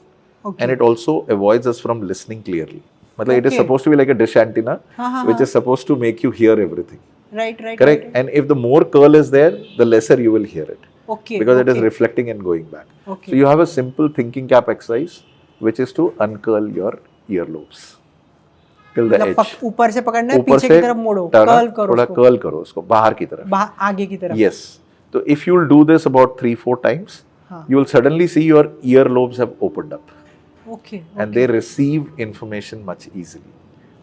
Okay. And it also avoids us from listening clearly. मतलब it is Okay. supposed to be like a dish antenna, हाँ, which is supposed to make you hear everything. Right, right. Correct? Right. And if the more curl is there, the lesser you will hear it. Okay. Because it is okay. reflecting and going back. Okay. So you have a simple thinking cap exercise, which is to uncurl your earlobes till the मतलब edge. ऊपर से पकड़ना है, ऊपर पीछे से की तरफ मोड़ो, turn कर्ल up, करो थोड़ा उसको, कर्ल करो उसको बाहर की तरफ. आगे की तरफ. Yes. So if you will do this about 3-4 times, हाँ. you will suddenly see your earlobes have opened up. Okay. And they receive information much easily.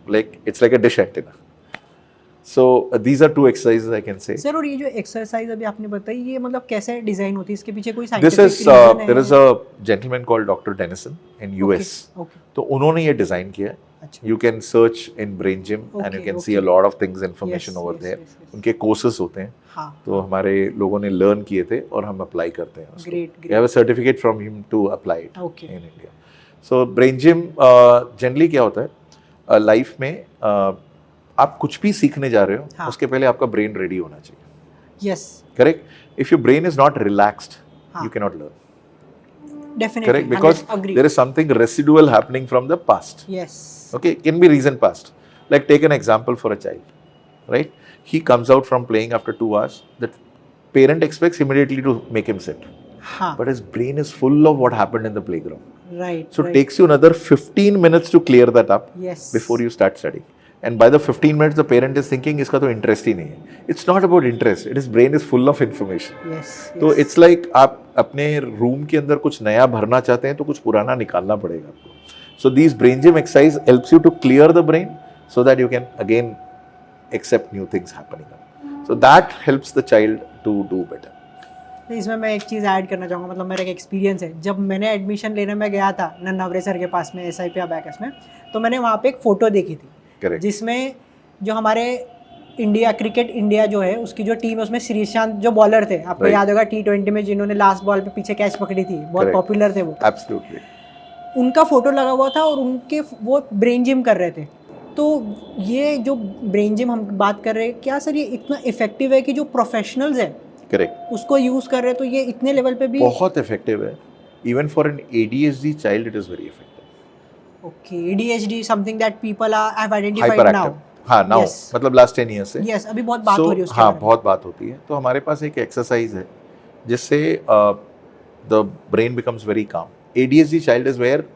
Like it's like a dish antenna. So these are two exercises I can say. Sir, और ये जो exercise अभी आपने बताई, ये मतलब कैसे design होती है, इसके पीछे कोई This साइंटिफिक is रीजन है? there is a gentleman called Dr. Dennison in US. Okay. तो उन्होंने ये डिजाइन किया है. अच्छा. You can search in Brain Gym and you Okay, can see a okay. lot of things information Yes, over yes, there. yes, yes. उनके courses होते हैं. हाँ. तो हमारे लोगों ने लर्न किए थे और हम अप्लाई करते हैं उसको. Great, great. We have a certificate from him to apply it Okay. in India. So Brain Gym generally क्या होता है लाइफ में आप कुछ भी सीखने जा रहे हो, हाँ. उसके पहले आपका ब्रेन रेडी होना चाहिए. Yes. Correct? If your brain is not relaxed, हाँ. you cannot learn. Definitely. Correct? Because agree. there is something residual happening from the past. Yes. Okay, can be recent past. Like take an example for a child, right? He comes out from playing after 2 hours. The parent expects immediately to make him sit, हाँ. but his brain is full of what happened in the playground. Right. So right. it takes you another 15 minutes to clear that up Yes. before you start studying. And by the 15 minutes, the parent is thinking, इसका तो interest ही नहीं है. It's not about interest. It is brain is full of information. Yes. तो yes. It's like आप अपने room के अंदर कुछ नया भरना चाहते हैं तो कुछ पुराना निकालना पड़ेगा आपको. So these brain gym exercise helps you to clear the brain so that you can again accept new things happening. So that helps the child to do better. तो इसमें मैं एक चीज़ ऐड करना चाहूँगा, मतलब मेरा एक एक्सपीरियंस है. जब मैंने एडमिशन लेने में गया था नन्नावरे सर के पास में SIP अबैकस में, तो मैंने वहाँ पे एक फ़ोटो देखी थी. करेक्ट. जिसमें जो हमारे इंडिया क्रिकेट इंडिया जो है उसकी जो टीम है उसमें श्रीशांत जो बॉलर थे, आपको Right. याद होगा T20 में जिन्होंने लास्ट बॉल पे पीछे कैच पकड़ी थी, बहुत Correct. पॉपुलर थे वो. एब्सोल्युटली. उनका फोटो लगा हुआ था और उनके वो ब्रेन जिम कर रहे थे. तो ये जो ब्रेन जिम हम बात कर रहे हैं, क्या सर ये इतना इफेक्टिव है कि जो प्रोफेशनल्स हैं करेक्ट. उसको यूज़ कर रहे हैं, तो ये इतने लेवल पे भी? बहुत इफेक्टिव है. Even for an ADHD child it is very effective. Okay. ADHD something that people have identified hyper now. Active. हाँ, नाउ Yes. मतलब लास्ट 10 ईयर्स से. यस, अभी बहुत बात हो रही है उसके हाँ, बारे में. बहुत बात होती है. तो हमारे पास एक एक्सरसाइज है जिससे the brain becomes very calm. ADHD child is where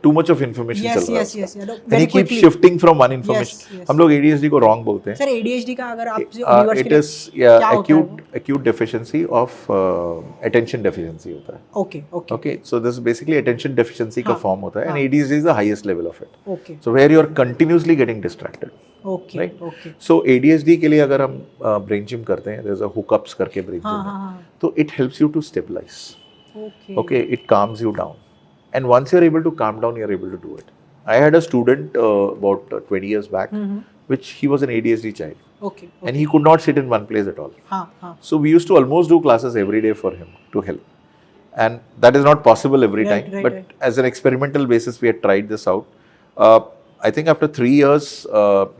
too much of information Yes, चल रहा है yes, उसका. yes, And he keeps shifting from one information. Yes, yes. हम लोग ADHD को wrong बोलते हैं. सर ADHD का अगर आप viewers It के लिए is क्या होता है वो? acute deficiency of attention deficiency होता है. Okay okay Okay, so this is basically attention deficiency का हाँ, form होता है, and हाँ. ADHD is the highest level of it. Okay So where you are continuously getting distracted. Okay Right. Okay. So ADHD के लिए अगर हम brain gym करते हैं, there's a hookups करके ब्रेन हाँ जिम हाँ है, हाँ. तो it helps you to stabilize. Okay. Okay, it calms you down, and once you're able to calm down, you're able to do it. I had a student about 20 years back, which he was an ADHD child, okay. and he could not sit in one place at all. हाँ हाँ. So we used to almost do classes every day for him to help, and that is not possible every Right, time. right, But right. as an experimental basis, we had tried this out. I think after 3 years,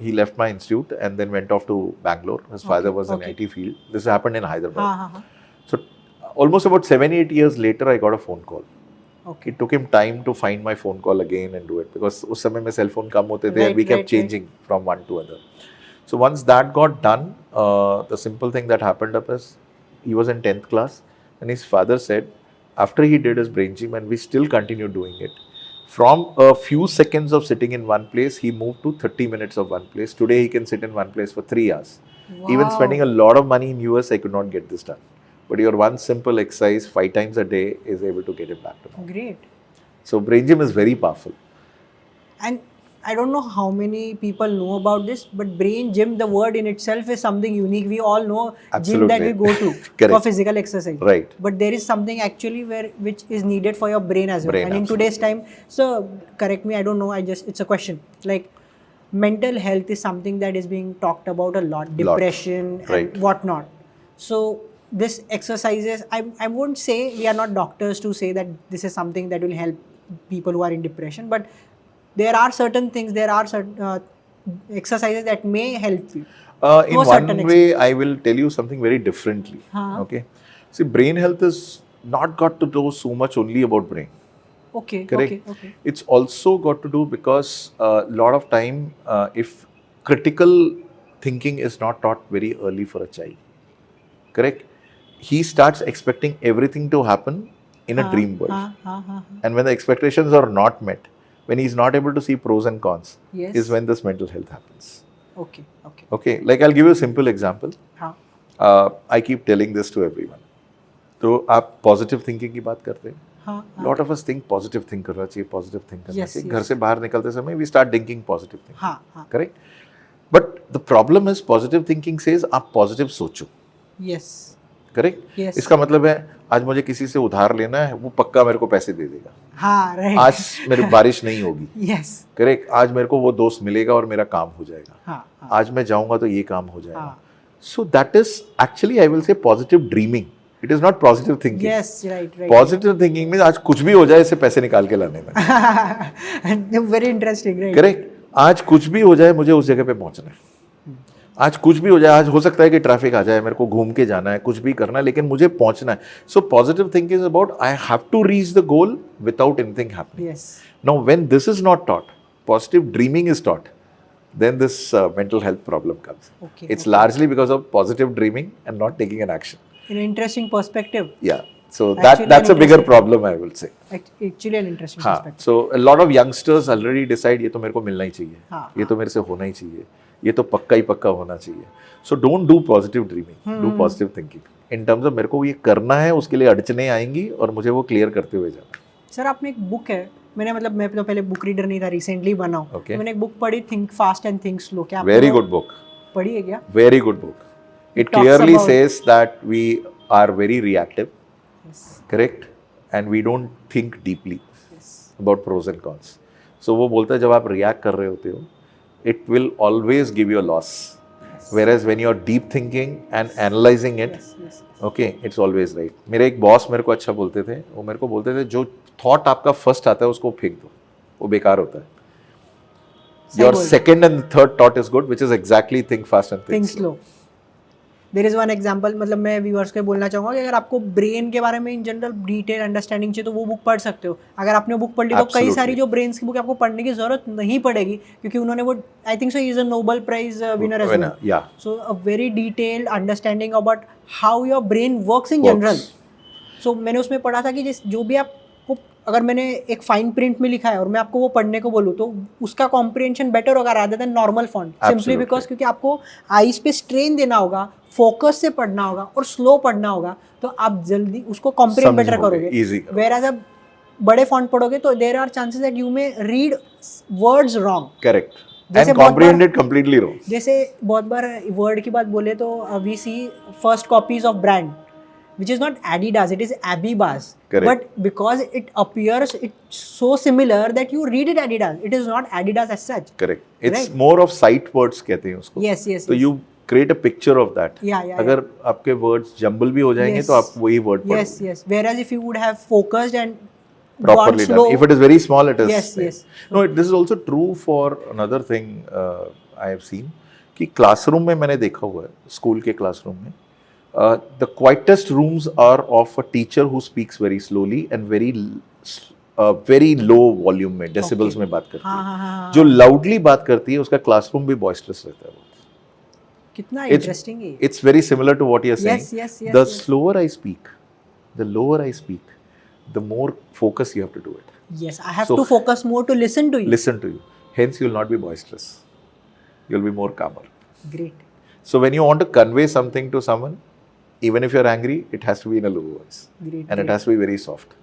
he left my institute and then went off to Bangalore. His father was in okay. IT field. This happened in Hyderabad. हाँ हाँ हाँ. So almost about 7-8 years later, I got a phone call. Okay. It took him time to find my phone call again and do it because उस समय में cell phone कम होते थे, Right, and we kept right, changing from one to other. So once that got done, the simple thing that happened up is he was in 10th class, and his father said, after he did his brain gym, and we still continued doing it, from a few seconds of sitting in one place, he moved to 30 minutes of one place. Today, he can sit in one place for 3 hours. Even Wow. spending a lot of money in US, I could not get this done. But your one simple exercise 5 times a day is able to get it back to normal. Great. So brain gym is very powerful. And I don't know how many people know about this, but brain gym, the word in itself is something unique. We all know gym that we Absolutely. go to for Correct. physical exercise. Right. But there is something actually which is needed for your brain as well. Brain, And in today's time, so correct me, I don't know, it's a question. Like mental health is something that is being talked about a lot, depression Right. and whatnot. So this exercises, I won't say, we are not doctors to say that this is something that will help people who are in depression, but there are certain things, there are certain exercises that may help you. In To a certain one way, I will tell you something very differently. Huh. Okay. See, brain health is not got to do so much only about brain. Okay, Correct. okay. It's also got to do because a lot of time, if critical thinking is not taught very early for a child, correct, he starts expecting everything to happen in a dream world. And when the expectations are not met, when he's not able to see pros and cons, Yes. is when this mental health happens. Okay. Okay, like I'll give you a simple example. हाँ. I keep telling this to everyone. तो आप positive thinking की बात करते हैं. हाँ. Lot of us think positive think करना चाहिए, पॉजिटिव थिंक करना Yes, चाहिए. yes. घर से बाहर निकलते समय we start thinking positive thinking. हाँ. Correct. But the problem is positive thinking says आप पॉजिटिव सोचो. Yes. करेक्ट. Yes. इसका मतलब है आज मुझे किसी से उधार लेना है, वो पक्का मेरे को पैसे दे देगा. हाँ, right. आज मेरी बारिश नहीं होगी. Yes. करेक्ट. आज मेरे को वो दोस्त मिलेगा और मेरा काम हो जाएगा. हाँ. आज मैं जाऊंगा तो ये काम हो जाएगा. हाँ. So that is actually, I will say, positive dreaming. It is not positive thinking. Yes, right. Positive thinking means आज कुछ भी हो जाए, इससे पैसे निकाल के लाने में. Very interesting, right? करेक्ट. आज कुछ भी हो जाए, मुझे उस जगह पे पहुंचना है. आज कुछ भी हो जाए, आज हो सकता है कि ट्रैफिक आ जाए, मेरे को घूम के जाना है, कुछ भी करना है, लेकिन मुझे पहुंचना है. So positive thinking is about I have to reach the goal without anything happening. Yes. Now when this is not taught, positive dreaming is taught, then this mental health problem comes. Okay, It's largely because of positive dreaming and not taking an action. In an interesting perspective. Yeah. So Actually, that's an a bigger interesting- problem, I will say. Actually an interesting हाँ. perspective. So a lot of youngsters already decide ये तो मेरे को मिलना ही चाहिए. हाँ, ये तो मेरे से होना ही चाहिए. ये तो पक्का ही पक्का होना चाहिए. So don't do positive dreaming. Do positive thinking. In terms of मेरे को ये करना है, उसके लिए अड़चने आएंगी और मुझे वो क्लियर करते हुए जाना. सर आपने एक बुक है, मैं तो पहले बुक रीडर नहीं था, रिसेंटली बना हूँ. Okay. मैंने एक बुक पढ़ी, think fast and think slow. क्या Very good book. पढ़ी है क्या? Very good book. It talks clearly about- says that we are very reactive. Yes. Correct. And we don't think deeply Yes. about pros and cons. So वो बोलता है जब आप react कर रहे होते हो, it will always give you a loss. Whereas when you are deep thinking and analyzing it, Yes. okay, it's always right. मेरे एक बॉस मेरे को अच्छा बोलते थे, वो मेरे को बोलते थे जो थॉट आपका फर्स्ट आता है उसको फेंक दो, वो बेकार होता है. सही Your बोल रहे. second and third thought is good, which is exactly think fast and think think slow. Slow. There is one example, मतलब मैं व्यूअर्स को बोलना चाहूँगा कि अगर आपको ब्रेन के बारे में इन जनरल डिटेल अंडरस्टैंडिंग चाहिए तो वो बुक पढ़ सकते हो. अगर आपने बुक पढ़ ली तो कई Absolutely. सारी जो ब्रेन्स की बुक आपको पढ़ने की जरूरत नहीं पड़ेगी, क्योंकि उन्होंने वो, I think so he is a Nobel prize winner as well. Winner, yeah. So a very detailed understanding about how your brain works in Works. general. So मैंने उसमें पढ़ा था कि जो भी आपको, अगर मैंने एक फाइन प्रिंट में लिखा है और मैं आपको वो पढ़ने को बोलूँ तो उसका कॉम्प्रिहेंशन बेटर होगा rather than normal font. Simply Absolutely. Because क्योंकि आपको आईज पे स्ट्रेन देना होगा, फोकस से पढ़ना होगा और स्लो पढ़ना होगा, तो आप जल्दी उसको कॉम्प्रिहेंड बेटर समझोगे, करोगे. easy करोगे. वेयर एज आप बड़े फॉन्ट पढ़ोगे तो there are chances that you may read words wrong. Correct. जैसे And बहुत बार- comprehend it completely wrong. जैसे बहुत बार वर्ड की बात बोले तो we see first copies of brand which is not Adidas, it is Abibas. Correct. But because it appears it's so similar that you read it Adidas, it is not Adidas as such. Correct. It's Right. more of sight words कहते हैं उसको. Yes, yes, तो yes. you create a picture of that. Yeah. अगर आपके words jumble भी हो जाएंगे Yes. तो आप वही word Yes, पढ़ोगे. yes. Whereas if you would have focused and Properly gone slow, done. If it is very small, it is. Yes, yes. No, this is also true for another thing I have seen कि classroom में मैंने देखा हुआ है, school के classroom में. The quietest rooms are of a teacher who speaks very slowly and very low volume में, decibels Okay. में बात करती हाँ, है. हाँ, हाँ, हाँ. जो loudly बात करती है उसका classroom भी boisterous रहता है. कितना It's इंटरेस्टिंग है. it's very similar to what you're saying. Yes. The slower I speak, the lower I speak, the more focus you have to do it. Yes, I have So- to focus more to listen to you. Listen to you. Hence, you'll not be boisterous. You'll be more calmer. Great. So when you want to convey something to someone, even if you're angry, it has to be in a low voice, Great. and it has to be very soft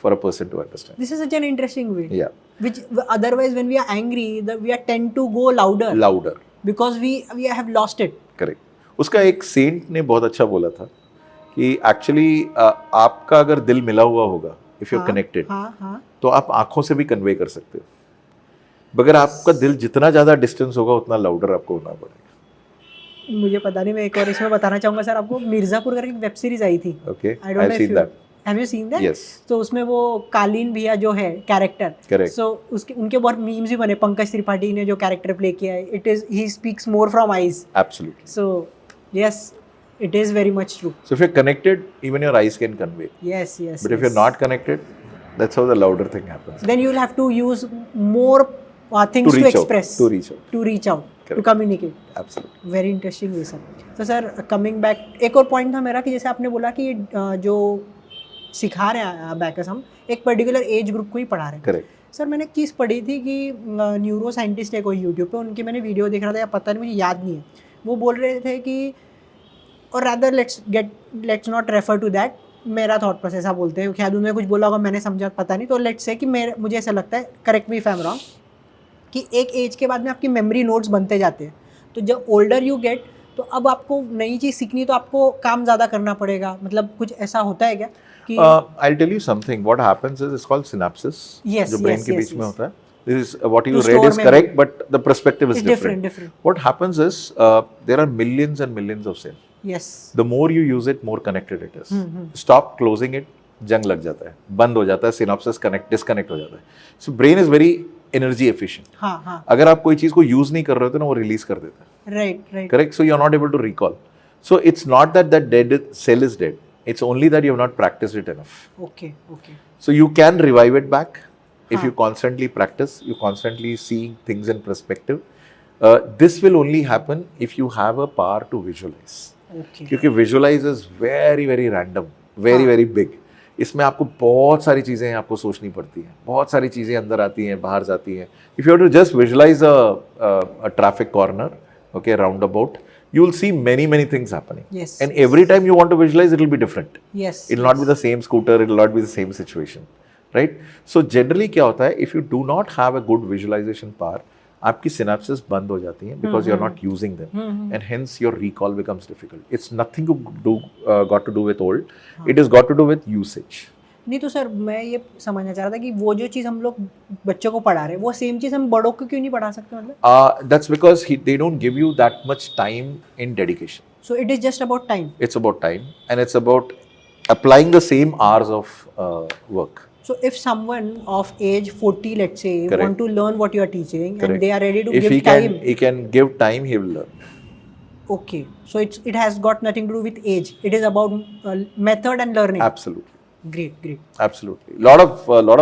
for a person to understand. This is such an interesting way. Yeah, Which otherwise, when we are angry, we are tend to go louder louder. because we have lost it. Correct. उसका एक Saint ने बहुत अच्छा बोला था कि actually आपका अगर दिल मिला हुआ होगा, इफ यू आर कनेक्टेड, हाँ. तो आप आंखों से भी कन्वे कर सकते हो. मगर आपका दिल जितना ज्यादा डिस्टेंस होगा उतना लाउडर आपको होना पड़ेगा. मुझे पता नहीं, मैं एक और इसमें बताना चाहूंगा सर आपको. मिर्जापुर करके एक वेब सीरीज आई थी. Okay, I I don't have know if seen you that. have you seen that? Yes. तो उसमें वो कालीन भैया जो है कैरेक्टर, Correct. सो उसके उनके बहुत मीम्स भी बने. पंकज त्रिपाठी ने जो कैरेक्टर प्ले किया है, it is he speaks more from eyes. Absolutely. So yes, it is very much true. So if you're connected, even your eyes can convey. Yes. But if you're not connected, that's how the louder thing happens. then you'll have to use more things to reach out, express, to reach out. to reach out, to Correct. communicate. Absolutely. Very interesting way sir. तो sir coming back, एक और point था मेरा कि जैसे आपने बोला कि जो सिखा रहे हैं बैकर्स, हम एक पर्टिकुलर एज ग्रुप को ही पढ़ा रहे हैं. Correct. सर मैंने एक चीज़ पढ़ी थी कि न्यूरो साइंटिस्ट है कोई यूट्यूब पे, उनकी मैंने वीडियो देख रहा था, या पता नहीं, मुझे याद नहीं है. वो बोल रहे थे कि, और rather let's not refer to that, मेरा थॉट प्रोसेस आप बोलते हैं, शायद उन्होंने कुछ बोला होगा, मैंने समझा पता नहीं. तो लेट्स से कि मुझे ऐसा लगता है, correct me if I am wrong, कि एक एज के बाद में आपकी मेमोरी नोट्स बनते जाते हैं. तो जब ओल्डर यू गेट, तो अब आपको नई चीज़ सीखनी, तो आपको काम ज़्यादा करना पड़ेगा. मतलब कुछ ऐसा होता है क्या कि I'll tell you something. What happens is it's called synapses. Yes, जो brain yes, के yes, बीच में yes. होता है. This is what you To read store is memory. correct, but the perspective is it's different. What happens is there are millions and millions of cells. Yes. The more you use it, more connected it is. Stop closing it, जंग लग जाता है, बंद हो जाता है, synapses disconnect हो जाता है. So brain is very energy efficient. हाँ. अगर आप कोई चीज को यूज नहीं कर रहे हो तो ना वो रिलीज कर देता है. Right. Correct. So you're not able to recall. So it's not that that dead cell is dead. It's only that you have not practiced it enough. Okay. So you can revive it back if Huh. you constantly practice, you constantly see things in perspective. This will only happen if you have a power to visualize. Okay. क्योंकि visualize is very very random, very big. इसमें आपको बहुत सारी चीज़ें आपको सोचनी पड़ती हैं, बहुत सारी चीज़ें अंदर आती हैं, बाहर जाती हैं. If you have to just visualize a traffic corner, okay, roundabout, you will see many things happening. Yes. And every time you want to visualize, it will be different. Yes. It will not be the same scooter, it will not be the same situation, right? So generally क्या होता है, if you do not have a good visualization power, आपकी synapses बंद हो जाती हैं because you're not using them, and hence your recall becomes difficult. It's nothing got to do with old, it is got to do with usage. नहीं तो sir मैं ये समझना चाह रहा था कि वो जो चीज़ हम लोग बच्चों को पढ़ा रहे हैं, वो सेम चीज़ हम बड़ों को क्यों नहीं पढ़ा सकते? मतलब That's because they don't give you that much time in dedication. So it is just about time. It's about time, and it's about applying the same hours of work. So if someone of age 40, let's say, Correct. want to learn what you are teaching, Correct. and they are ready to If give time. he can give time, he will learn. Okay. So it has got nothing to do with age. It is about method and learning. Absolutely. Great. Absolutely. Lot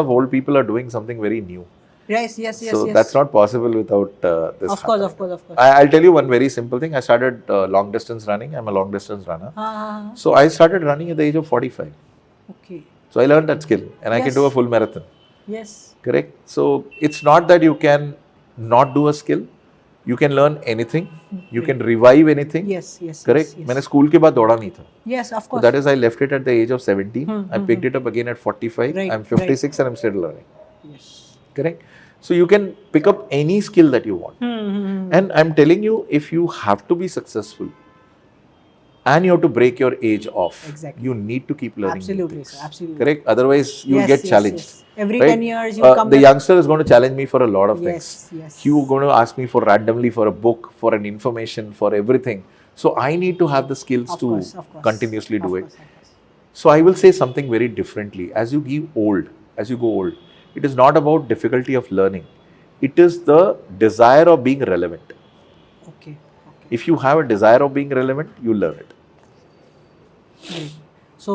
of old people are doing something very new. Yes. So that's not possible without this. Of course. I'll tell you one very simple thing. I started long distance running. I'm a long distance runner. हाँ. So I started running at the age of 45. Okay. So I learned that skill, and I can Yes. do a full marathon. Yes. Correct. So it's not that you can not do a skill. You can learn anything. You can revive anything. Yes. Correct. Yes. मैंने school के बाद दौड़ा नहीं था. Yes, of So course. that is, I left it at the age of 17. I picked it up again at 45. Right, I'm 56 and I'm still learning. Yes. Correct. So you can pick up any skill that you want. And I'm telling you, if you have to be successful and you have to break your age off, Exactly. you need to keep learning. new Absolutely, things. sir. Absolutely. Correct. Otherwise, you Yes, get yes, challenged. yes. Every right? 10 years you come The back. youngster is going to challenge me for a lot of things. Yes. He is going to ask me for randomly for a book, for an information, for everything. So I need to have the skills Of to course. continuously do Of it. course. So I will say something very differently. As you go old, it is not about difficulty of learning. It is the desire of being relevant. Okay. If you have a desire of being relevant, you learn it. Great. So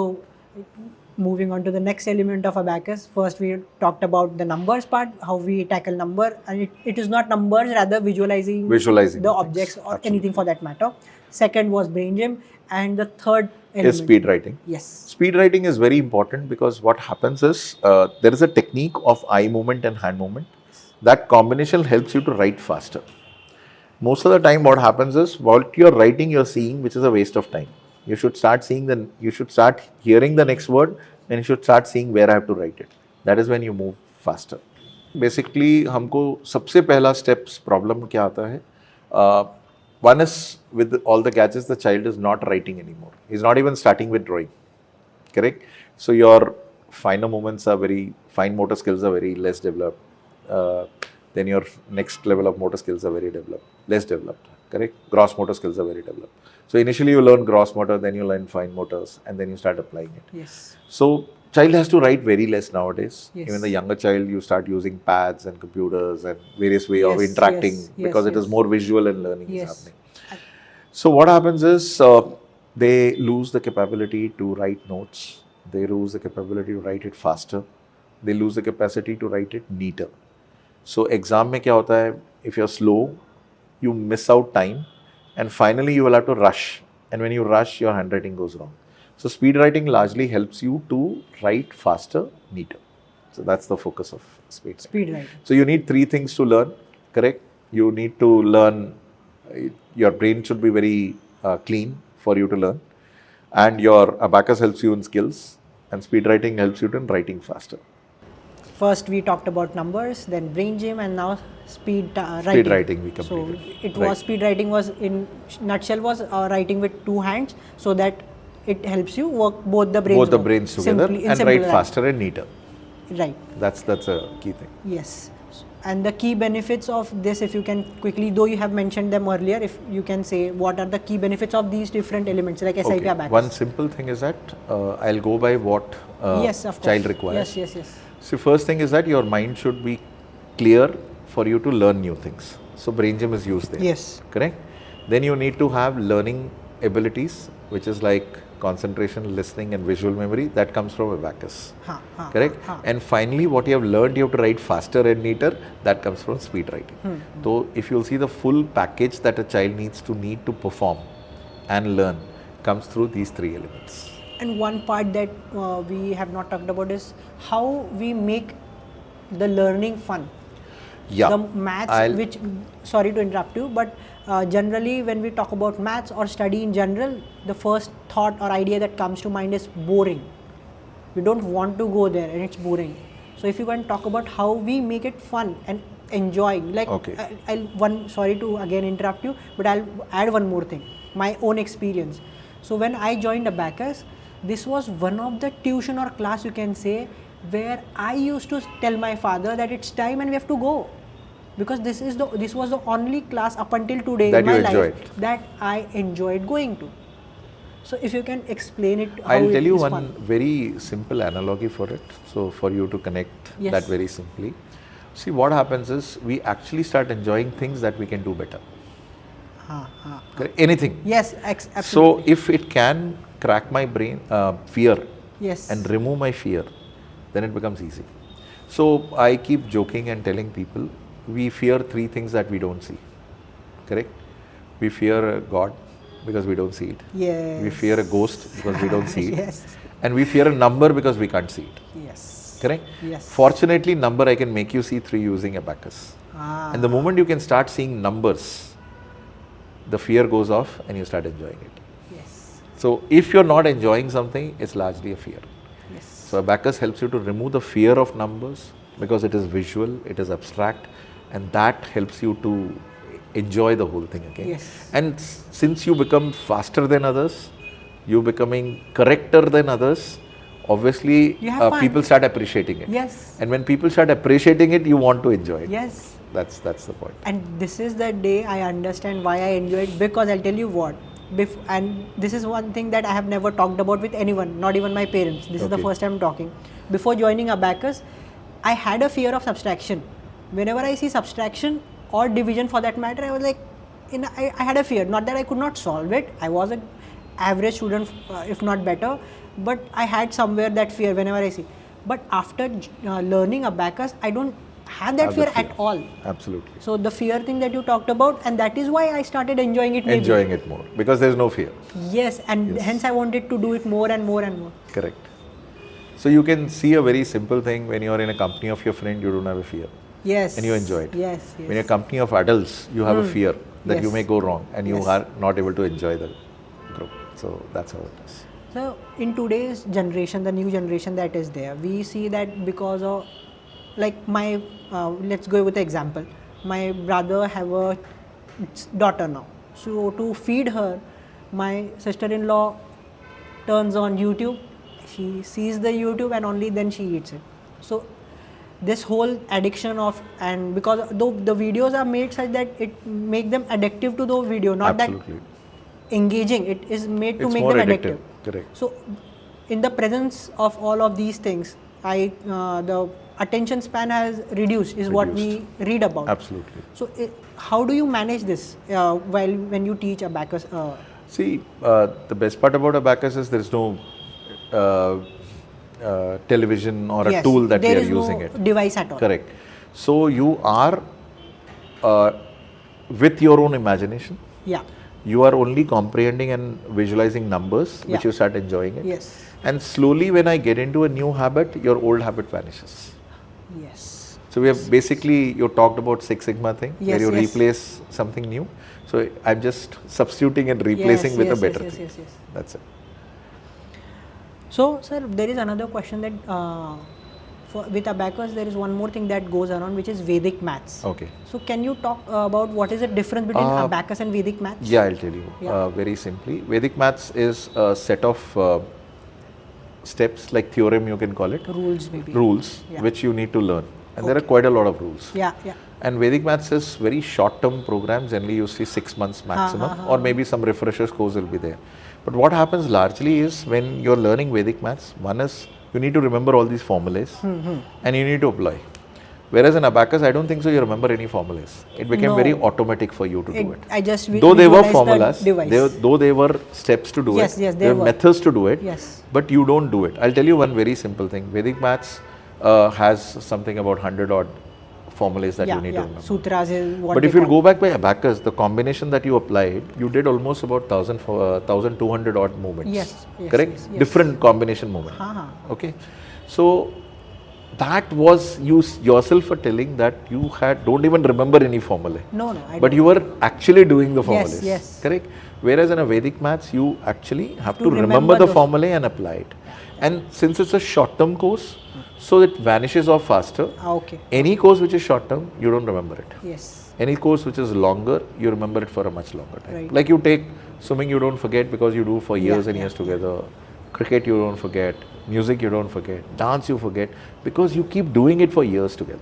moving on to the next element of abacus. First, we talked about the numbers part, how we tackle number, and it is not numbers, rather visualizing Visualizing the the things. objects or Absolutely. anything for that matter. Second was brain gym, and the third element Is speed writing. Yes. Speed writing is very important because what happens is there is a technique of eye movement and hand movement. That combination helps you to write faster. Most of the time, what happens is what you're writing, you're seeing, which is a waste of time. You should start you should start hearing the next word, and you should start seeing where I have to write it. That is when you move faster. Basically, हमको सबसे पहला steps problem क्या आता है? One is with all the gadgets, the child is not writing anymore. He's not even starting with drawing. Correct? So your finer movements are fine motor skills are very less developed. Then your next level of motor skills are less developed. Correct? Gross motor skills are very developed. So initially you learn gross motor, then you learn fine motors, and then you start applying it. Yes. So child has to write very less nowadays. Yes. Even the younger child, you start using pads and computers and various way of Yes, interacting yes, because it is yes. more visual and learning is Yes. happening. So what happens is they lose the capability to write notes. They lose the capability to write it faster. They lose the capacity to write it neater. So exam में क्या होता है? If you're slow, you miss out time, and finally you will have to rush. And when you rush, your handwriting goes wrong. So speed writing largely helps you to write faster, neater. So that's the focus of speed writing. Speed writing. So you need three things to learn, correct? You need to learn, your brain should be very clean for you to learn. And your abacus helps you in skills, and speed writing helps you in writing faster. First, we talked about numbers, then brain gym, and now speed writing. Speed writing we So completed. it Right. was speed writing was in nutshell was writing with two hands, so that it helps you work both the brains. Both the work brains together simply- in and simple write language. faster and neater. Right. That's a key thing. Yes. And the key benefits of this, if you can quickly, though you have mentioned them earlier, if you can say what are the key benefits of these different elements like SIP Okay. abacus. One simple thing is that I'll go by what Yes, of course. child requires. Yes. So first thing is that your mind should be clear for you to learn new things. So brain gym is used there. Yes. Correct? Then you need to have learning abilities, which is like concentration, listening and visual memory. That comes from abacus. Correct? And finally what you have learned, you have to write faster and neater. That comes from speed writing. So if you'll see the full package that a child needs to perform and learn comes through these three elements. And one part that we have not talked about is how we make the learning fun. Yeah. The maths, which, sorry to interrupt you, but generally when we talk about maths or study in general, the first thought or idea that comes to mind is boring. We don't want to go there and it's boring. So if you can talk about how we make it fun and enjoying, like Okay. sorry to again interrupt you, but I'll add one more thing, my own experience. So when I joined Abacus, this was one of the tuition or class, you can say, where I used to tell my father that it's time and we have to go, because this was the only class up until today That in my you life enjoyed. that I enjoyed going to. So if you can explain it, how I'll it tell you is one fun. very simple analogy for it. So for you to connect Yes. that very simply. See, what happens is we actually start enjoying things that we can do better. Correct? Anything. Yes, So absolutely. if it can crack my brain, fear, Yes. and remove my fear, then it becomes easy. So I keep joking and telling people, we fear three things that we don't see. Correct? We fear God because we don't see it. Yes. We fear a ghost because we don't see it. Yes. And we fear a number because we can't see it. Yes. Correct? Yes. Fortunately, number I can make you see through using abacus. Ah. And the moment you can start seeing numbers, the fear goes off and you start enjoying it. Yes. So if you're not enjoying something, it's largely a fear. Yes. So abacus helps you to remove the fear of numbers because it is visual, it is abstract, and that helps you to enjoy the whole thing again. Yes. And since you become faster than others, you becoming correcter than others, obviously You have fun. people start appreciating it. Yes. And when people start appreciating it, you want to enjoy it. Yes. That's the point. And this is the day I understand why I enjoy it, because I'll tell you what. And this is one thing that I have never talked about with anyone, not even my parents. This is the Okay. first time talking. Before joining Abacus, I had a fear of subtraction. Whenever I see subtraction or division for that matter, I was like, I had a fear. Not that I could not solve it. average student, if not better. But I had somewhere that fear whenever I see. But after learning abacus, I don't have that fear at all. Absolutely. So the fear thing that you talked about, and that is why I started enjoying it. Maybe. Enjoying it more because there's no fear. Yes, and hence I wanted to do it more and more and more. Correct. So you can see a very simple thing: when you are in a company of your friend, you don't have a fear. Yes. And you enjoy it. Yes. When you're a company of adults, you have a fear that you Yes. may go wrong and you Yes. are not able to enjoy the group. So that's how it is. So in today's generation, the new generation that is there, we see that because of, like my, let's go with the example. My brother have a daughter now. So to feed her, my sister-in-law turns on YouTube. She sees the YouTube and only then she eats it. So this whole addiction of, and because though the videos are made such that it make them addictive to the video, not Absolutely. that engaging. It is made to It's make more them addictive. addictive. Correct. So, in the presence of all of these things, the attention span has reduced, is what we read about. Absolutely. So, how do you manage this when you teach abacus? See, the best part about abacus is there is no television or a Yes, tool that we there are is no using it. device at all. Correct. So you are with your own imagination. Yeah. You are only comprehending and visualizing numbers, which Yeah. you start enjoying it. Yes. And slowly, when I get into a new habit, your old habit vanishes. Yes. So we have basically, you talked about Six Sigma thing, Yes, where you yes. replace something new. So I'm just substituting and replacing with a better thing. Yes. That's it. So, sir, there is another question that with abacus, there is one more thing that goes around, which is Vedic maths. Okay. So, can you talk about what is the difference between abacus and Vedic maths? Yeah, I'll tell you Yeah. very simply. Vedic maths is a set of steps, like theorem you can call it, Rules, maybe. rules, Yeah. which you need to learn. And there are quite a lot of rules. Yeah. And Vedic maths is very short-term programs. Generally, you see 6 months maximum, or maybe some refreshers course will be there. But what happens largely is when you're learning Vedic maths, one is you need to remember all these formulas and you need to apply. Whereas in abacus, I don't think so you remember any formulas. It became No. very automatic for you to do it. I just Though they were visualize the formulas, device. though they were steps to do Yes, it, yes, there they were were. methods to do it, Yes. but you don't do it. I'll tell you one very simple thing. Vedic maths has something about 100 odd formulas that you need to remember. Sutras is what But they if you call. go back by abacus, the combination that you applied, you did almost about 1,200 odd movements. Yes, Correct? yes, yes. Different combination movement. Uh-huh. Okay. So that was you yourself were telling that you don't even remember any formula. No, I But don't. you were actually doing the formulas. yes. Correct? Whereas in a Vedic maths, you actually have To to remember remember the those. formula and apply it. And since it's a short-term course, so it vanishes off faster. Okay. Any course which is short-term, you don't remember it. Yes. Any course which is longer, you remember it for a much longer time. Right. Like you take swimming, you don't forget because you do for years and yeah, years together. Cricket, you don't forget. Music, you don't forget. Dance, you forget because you keep doing it for years together.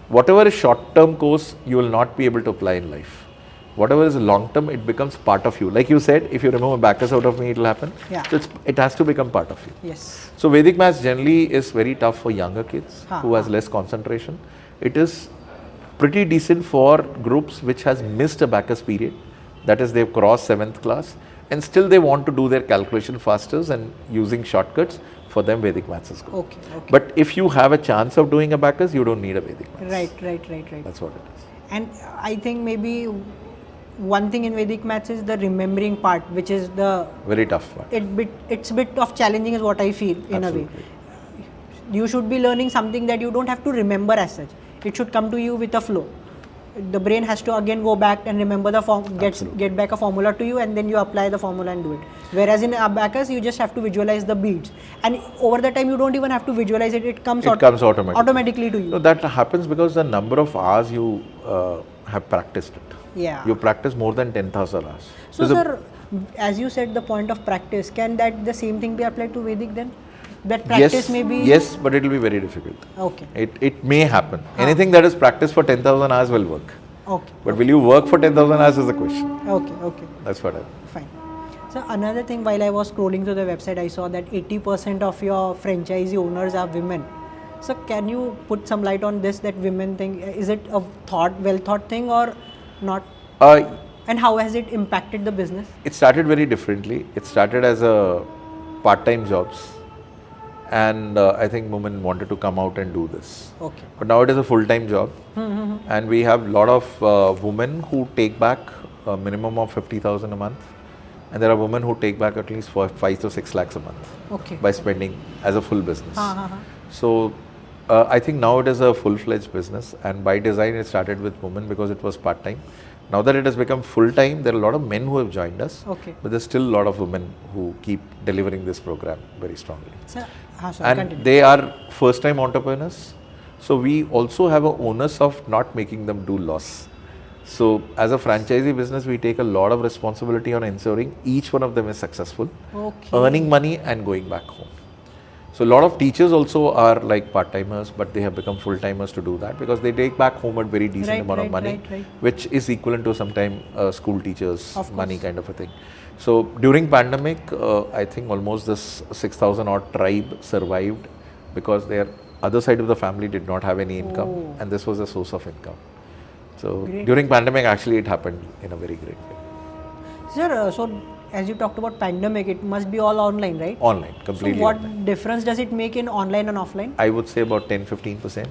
Whatever is short-term course, you will not be able to apply in life. Whatever is long-term, it becomes part of you. Like you said, if you remove Bacchus out of me, it will happen. Yeah. So it has to become part of you. Yes. So Vedic maths generally is very tough for younger kids Ha, who has less concentration. It is pretty decent for groups which has missed a Bacchus period. That is, they've crossed 7th class and still they want to do their calculation faster and using shortcuts. For them, Vedic maths is good. Okay. But if you have a chance of doing a Bacchus, you don't need a Vedic maths. Right. That's what it is. And I think maybe one thing in Vedic maths is the remembering part, which is the Very tough one. it's a bit of challenging, is what I feel in Absolutely. a way. You should be learning something that you don't have to remember as such. It should come to you with a flow. The brain has to again go back and remember the form, get back a formula to you, and then you apply the formula and do it. Whereas in abacus, you just have to visualize the beads, and over the time you don't even have to visualize it. It comes automatically to you. No, that happens because the number of hours you have practiced it. Yeah. You practice more than 10,000 hours. So, There's a- sir, as you said, the point of practice, can that the same thing be applied to Vedic then? That practice yes, may be. yes, but it will be very difficult. Okay. It may happen. Anything that is practiced for 10,000 hours will work. Okay. But will you work for 10,000 hours is the question. Okay. That's what I mean. Fine. So another thing, while I was scrolling through the website, I saw that 80% of your franchisee owners are women. So can you put some light on this? That women thing, is it a well thought thing or not? And how has it impacted the business? It started very differently. It started as a part-time jobs, and I think women wanted to come out and do this. Okay. But now it is a full-time job, and we have a lot of women who take back a minimum of 50,000 a month, and there are women who take back at least for 5 to 6 lakhs a month Okay. by spending as a full business. Uh-huh. So I think now it is a full-fledged business, and by design it started with women because it was part-time. Now that it has become full-time, there are a lot of men who have joined us, Okay. but there's still a lot of women who keep delivering this program very strongly. Sir, sorry, And continue. they are first-time entrepreneurs, so we also have a onus of not making them do loss. So as a franchisee business, we take a lot of responsibility on ensuring each one of them is successful, Okay. earning money and going back home. So a lot of teachers also are like part-timers, but they have become full-timers to do that because they take back home a very decent Right, amount of right, money, right. which is equivalent to sometime school teachers' Of money course. kind of a thing. So during pandemic, I think almost this 6,000 odd tribe survived because their other side of the family did not have any income, Oh. and this was a source of income. So Great. during pandemic, actually, it happened in a very great way. Sir, so as you talked about pandemic, it must be all online, right? Online, So completely what online. difference does it make in online and offline? I would say about 10-15%.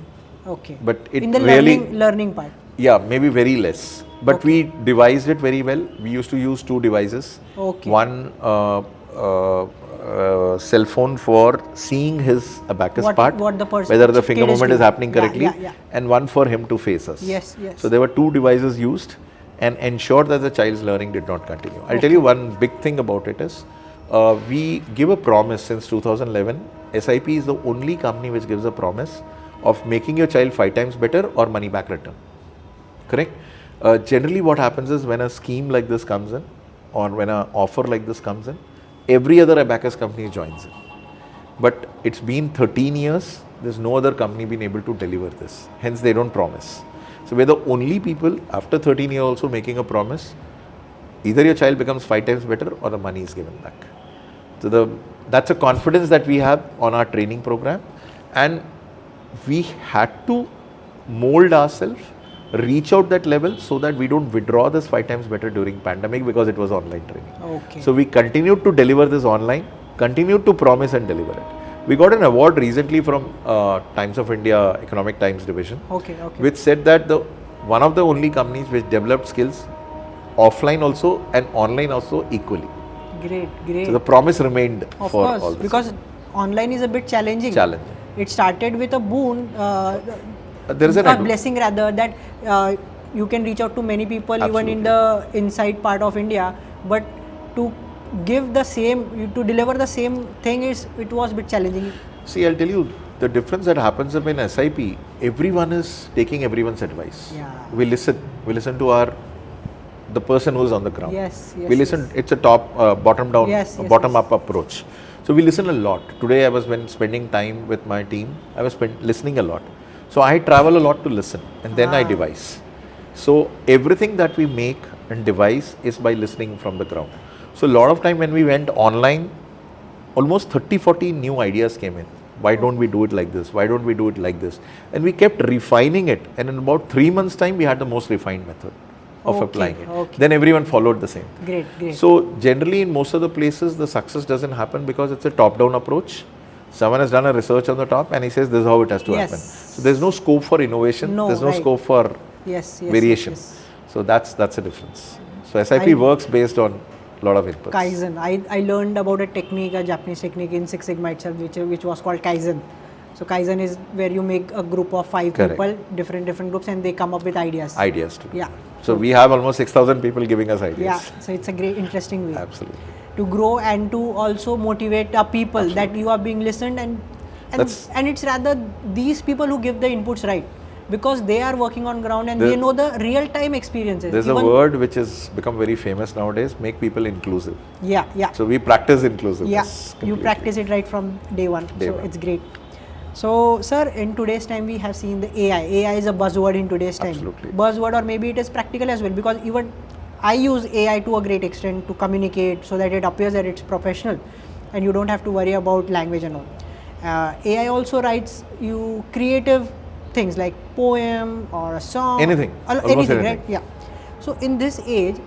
Okay. But it in the really, learning part. yeah, maybe very less. But we devised it very well. We used to use 2 devices. Okay. One cell phone for seeing his abacus part, What the person, whether the finger kid is movement is doing. happening Yeah, correctly, yeah, yeah. and one for him to face us. Yes, yes. So there were 2 devices used and ensured that the child's learning did not continue. I'll tell you one big thing about it is, we give a promise since 2011. SIP is the only company which gives a promise of making your child 5 times better or money back return. Correct? Generally what happens is when a scheme like this comes in or when an offer like this comes in, every other abacus company joins in. But it's been 13 years, there's no other company been able to deliver this. Hence they don't promise. So we're the only people after 13 years also making a promise. Either your child becomes 5 times better or the money is given back. So that's a confidence that we have on our training program, and we had to mold ourselves, reach out that level so that we don't withdraw this 5 times better during pandemic because it was online training. Okay. So we continued to deliver this online, continued to promise and deliver it. We got an award recently from Times of India Economic Times Division, Okay. which said that one of the only companies which developed skills offline also and online also equally. Great, great. So the promise remained Of for course, all this. because online is a bit challenging. Challenging. It started with a boon, There is a blessing rather, that you can reach out to many people even in the inside part of India, but to give the same, to deliver the same thing it was a bit challenging. See, I'll tell you the difference that happens in SIP. Everyone is taking everyone's advice. Yeah. We listen to the person who's on the ground. Yes, yes. We listen. It's a bottom down, Yes, yes, bottom up approach. So we listen a lot. Today I was spending time with my team. I was listening a lot. So I travel a lot to listen, and then I devise. So everything that we make and devise is by listening from the ground. So a lot of time when we went online, almost 30-40 new ideas came in. Why don't we do it like this? Why don't we do it like this? And we kept refining it. And in about 3 months' time, we had the most refined method of applying it. Okay. Then everyone followed the same. Great, great. So generally in most of the places, the success doesn't happen because it's a top-down approach. Someone has done a research on the top and he says this is how it has to Yes. happen. So there's no scope for innovation. No, there's no right. scope for yes, variation. yes. So that's a difference. So SIP works based on a lot of inputs. Kaizen. I learned about a technique, a Japanese technique in Six Sigma itself, which was called Kaizen. So Kaizen is where you make a group of 5 Correct. people, different groups, and they come up with ideas. Ideas too. Yeah. So we have almost 6,000 people giving us ideas. Yeah. So it's a great, interesting way Absolutely. to grow and to also motivate our people that you are being listened and it's rather these people who give the inputs, right? Because they are working on ground and they know the real time experiences. There's a word which has become very famous nowadays, make people inclusive. Yeah, yeah. So we practice inclusiveness. Yeah, you completely. practice it right from day one. It's great. So, sir, in today's time, we have seen the AI. AI is a buzzword in today's time. Absolutely. Buzzword, or maybe it is practical as well, because even I use AI to a great extent to communicate so that it appears that it's professional and you don't have to worry about language and all. AI also writes you creative things like poem or a song. Anything. Anything, right? Yeah. So, in this age,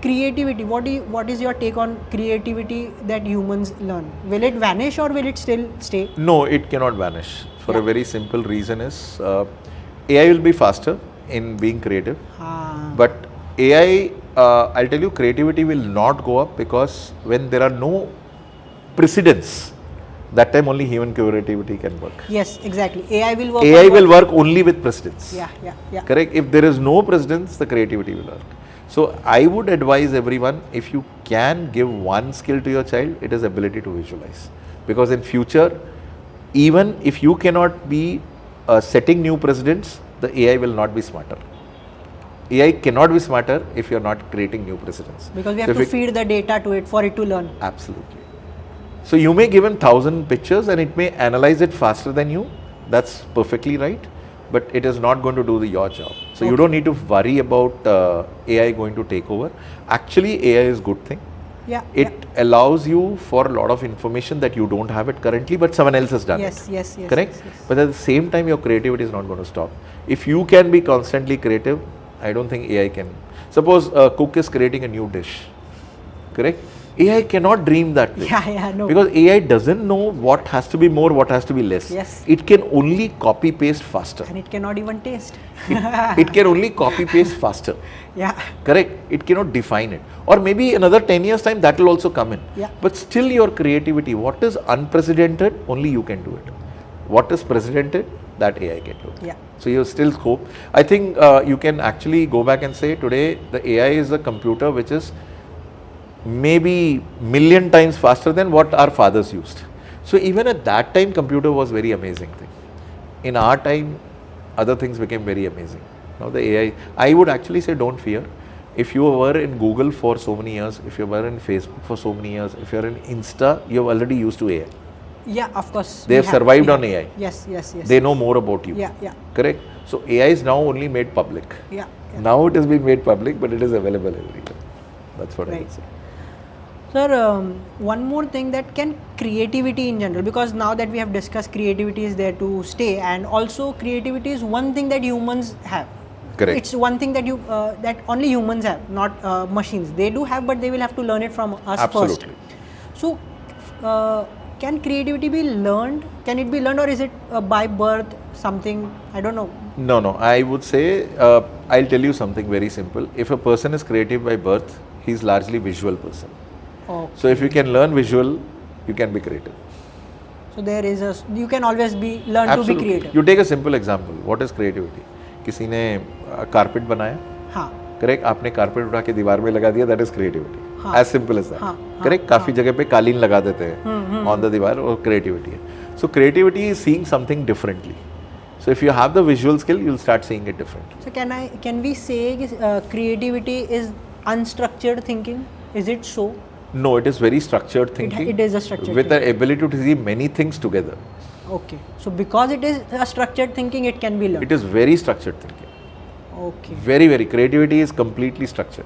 creativity, what is your take on creativity that humans learn? Will it vanish or will it still stay? No, it cannot vanish for a Yeah. very simple reason is AI will be faster in being creative, Ah, but AI, I'll tell you, creativity will not go up because when there are no precedents, that time only human creativity can work. yes, exactly. AI will work. AI on will what- work only with precedents. Yeah. Correct? If there is no precedence, the creativity will work. So I would advise everyone, if you can give one skill to your child, it is ability to visualize. Because in future, even if you cannot be setting new precedents, the AI will not be smarter. AI cannot be smarter if you're not creating new precedents. Because we So have if to feed the data to it for it to learn. Absolutely. So you may give him 1,000 pictures and it may analyze it faster than you. That's perfectly right. But it is not going to do your job. So you Okay. don't need to worry about AI going to take over. Actually, AI is good thing. Yeah. It allows you for a lot of information that you don't have it currently, but someone else has done Yes, it. yes, yes. Correct? yes, yes. But at the same time, your creativity is not going to stop. If you can be constantly creative, I don't think AI can. Suppose a cook is creating a new dish. Correct? AI cannot dream that way. Yeah, no. Because AI doesn't know what has to be more, what has to be less. Yes. It can only copy paste faster. And it cannot even taste. It can only copy paste faster. Yeah. Correct? It cannot define it. Or maybe another 10 years time that will also come in. Yeah. But still your creativity, what is unprecedented, only you can do it. What is precedented, that AI can do. Yeah. So you still scope. I think you can actually go back and say today the AI is a computer which is maybe million times faster than what our fathers used. So even at that time, computer was very amazing thing. In our time, other things became very amazing. Now the AI, I would actually say don't fear. If you were in Google for so many years, if you were in Facebook for so many years, if you're in Insta, you're already used to AI. Yeah, of course. They we have survived we on have. AI. Yes. They know more about you. Yeah. Correct? So AI is now only made public. Yeah. Now it has been made public, but it is available everywhere. That's what I Right. would say. Sir, one more thing, that can creativity in general, because now that we have discussed creativity is there to stay, and also creativity is one thing that humans have. Correct. It's one thing that that only humans have, not machines. They do have, but they will have to learn it from us Absolutely. first. So, can creativity be learned? Can it be learned, or is it by birth something? I don't know. No. I would say, I'll tell you something very simple. If a person is creative by birth, he's largely visual person. Oh, So if you can learn visual, you can be creative. so there is you can always be learn to be creative. You take a simple example. What is creativity? किसी ने carpet बनाया, हाँ. Correct, आपने carpet उठा के दीवार में लगा दिया, दैट इज क्रिएटिविटी. हाँ. As simple as that. हाँ, करेक्ट. काफी जगह पे कालीन लगा देते हैं ऑन द दीवार, और क्रिएटिविटी है. सो creativity is seeing something differently. So if you have the visual skill, you'll start seeing it differently. So can we say creativity is unstructured thinking? Is it so? No, it is very structured thinking. It is a structured with the ability to see many things together. Okay. So because it is a structured thinking, it can be learned. It is very structured thinking. Okay. Very. Creativity is completely structured.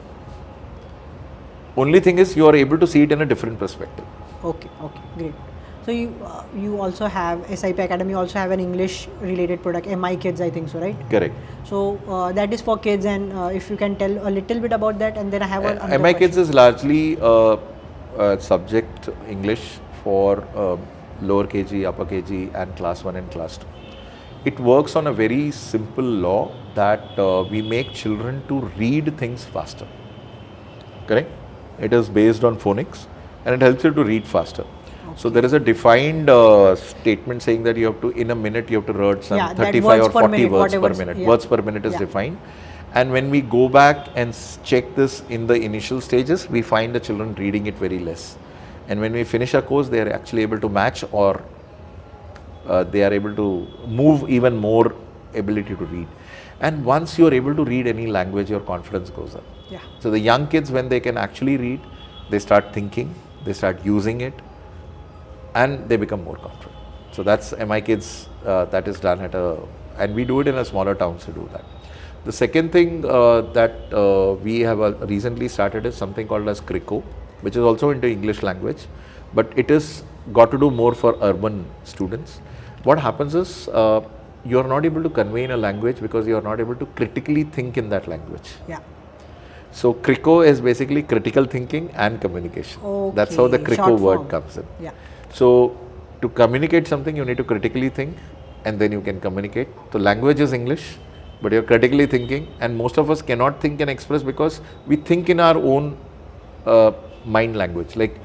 Only thing is you are able to see it in a different perspective. Okay. Great. So you also have SIP Academy also have an English related product, MI Kids, I think so, right? Correct. So that is for kids, and if you can tell a little bit about that, and then I have another MI Kids question. is largely subject English for lower KG, upper KG, and class 1 and class 2. It works on a very simple law that we make children to read things faster. Correct? It is based on phonics and it helps you to read faster. So there is a defined statement saying that you have to, in a minute, you have to read some Yeah, that 35 words or per 40 minute, words per whatever, minute. yeah. Words per minute is Yeah. defined. And when we go back and check this in the initial stages, we find the children reading it very less. And when we finish a course, they are actually able to match, or they are able to move even more ability to read. And once you are able to read any language, your confidence goes up. Yeah. So the young kids, when they can actually read, they start thinking, they start using it, and they become more confident. So that's MI Kids, that is done at and we do it in a smaller towns to do that. The second thing that we have recently started is something called as Crico, which is also into English language, but it is got to do more for urban students. What happens is, you are not able to convey in a language because you are not able to critically think in that language. Yeah. So CRICO is basically critical thinking and communication. That's how the Okay, CRICO short word form. comes in. Yeah. So to communicate something, you need to critically think, and then you can communicate. So language is English, but you're critically thinking, and most of us cannot think and express because we think in our own mind language. Like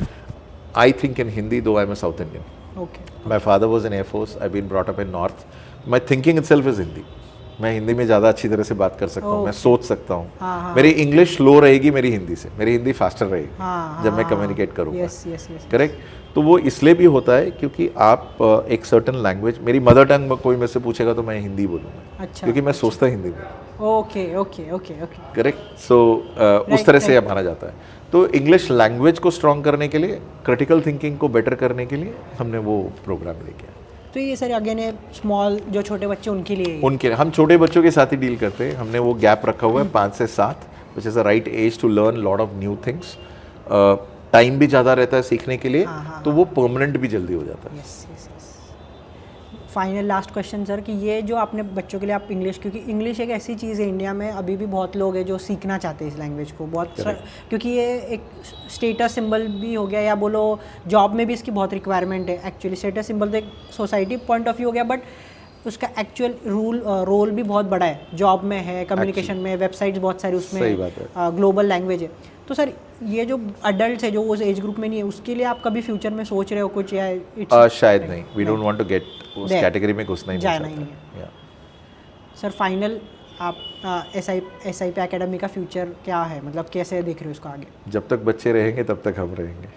I think in Hindi, though I'm a South Indian. Okay. My father was in Air Force. I've been brought up in North. My thinking itself is Hindi. मैं हिंदी में ज़्यादा अच्छी तरह से बात कर सकता हूँ, मैं सोच सकता हूँ. मेरी इंग्लिश स्लो रहेगी मेरी हिंदी से, मेरी हिंदी फास्टर रहेगी जब मैं कम्युनिकेट करूँगा. करेक्ट. तो वो इसलिए भी होता है क्योंकि आप एक सर्टन लैंग्वेज, मेरी मदर टंग कोई मेरे से पूछेगा तो मैं हिंदी बोलूँगा. अच्छा. क्योंकि मैं सोचता हिंदी में. Okay okay okay okay. Correct. So उस तरह से माना जाता है. तो इंग्लिश लैंग्वेज को स्ट्रॉन्ग करने के लिए, क्रिटिकल थिंकिंग को बेटर करने के लिए हमने वो प्रोग्राम लेके आया. तो ये सर अगेन है स्मॉल जो छोटे बच्चे उनके लिए, उनके हम छोटे बच्चों के साथ ही डील करते हैं. हमने वो गैप रखा हुआ है 5 से 7, which is a right age to learn lot of new things. Time भी ज़्यादा रहता है सीखने के लिए, तो वो परमानेंट भी जल्दी हो जाता है. फाइनल लास्ट क्वेश्चन सर कि ये जो आपने बच्चों के लिए आप इंग्लिश, क्योंकि इंग्लिश एक ऐसी चीज़ है इंडिया में अभी भी बहुत लोग हैं जो सीखना चाहते हैं इस लैंग्वेज को बहुत, क्योंकि ये एक स्टेटस सिंबल भी हो गया, या बोलो जॉब में भी इसकी बहुत रिक्वायरमेंट है. एक्चुअली स्टेटस सिंबल तो एक सोसाइटी पॉइंट ऑफ व्यू हो गया, बट उसका एक्चुअल रोल भी बहुत बड़ा है. जॉब में है, कम्युनिकेशन में, वेबसाइट्स बहुत सारी उसमें, ग्लोबल लैंग्वेज है. तो सर ये जो अडल्ट है जो उस एज ग्रुप में नहीं है, उसके लिए आप कभी फ्यूचर में सोच रहे हो कुछ, या शायद नहीं. We don't want to get उस कैटेगरी में घुसना ही जाना ही नहीं है. सर फाइनल आप SIP एकेडमी का फ्यूचर क्या है, मतलब कैसे देख रहे हो उसको आगे? जब तक बच्चे रहेंगे तब तक हम रहेंगे.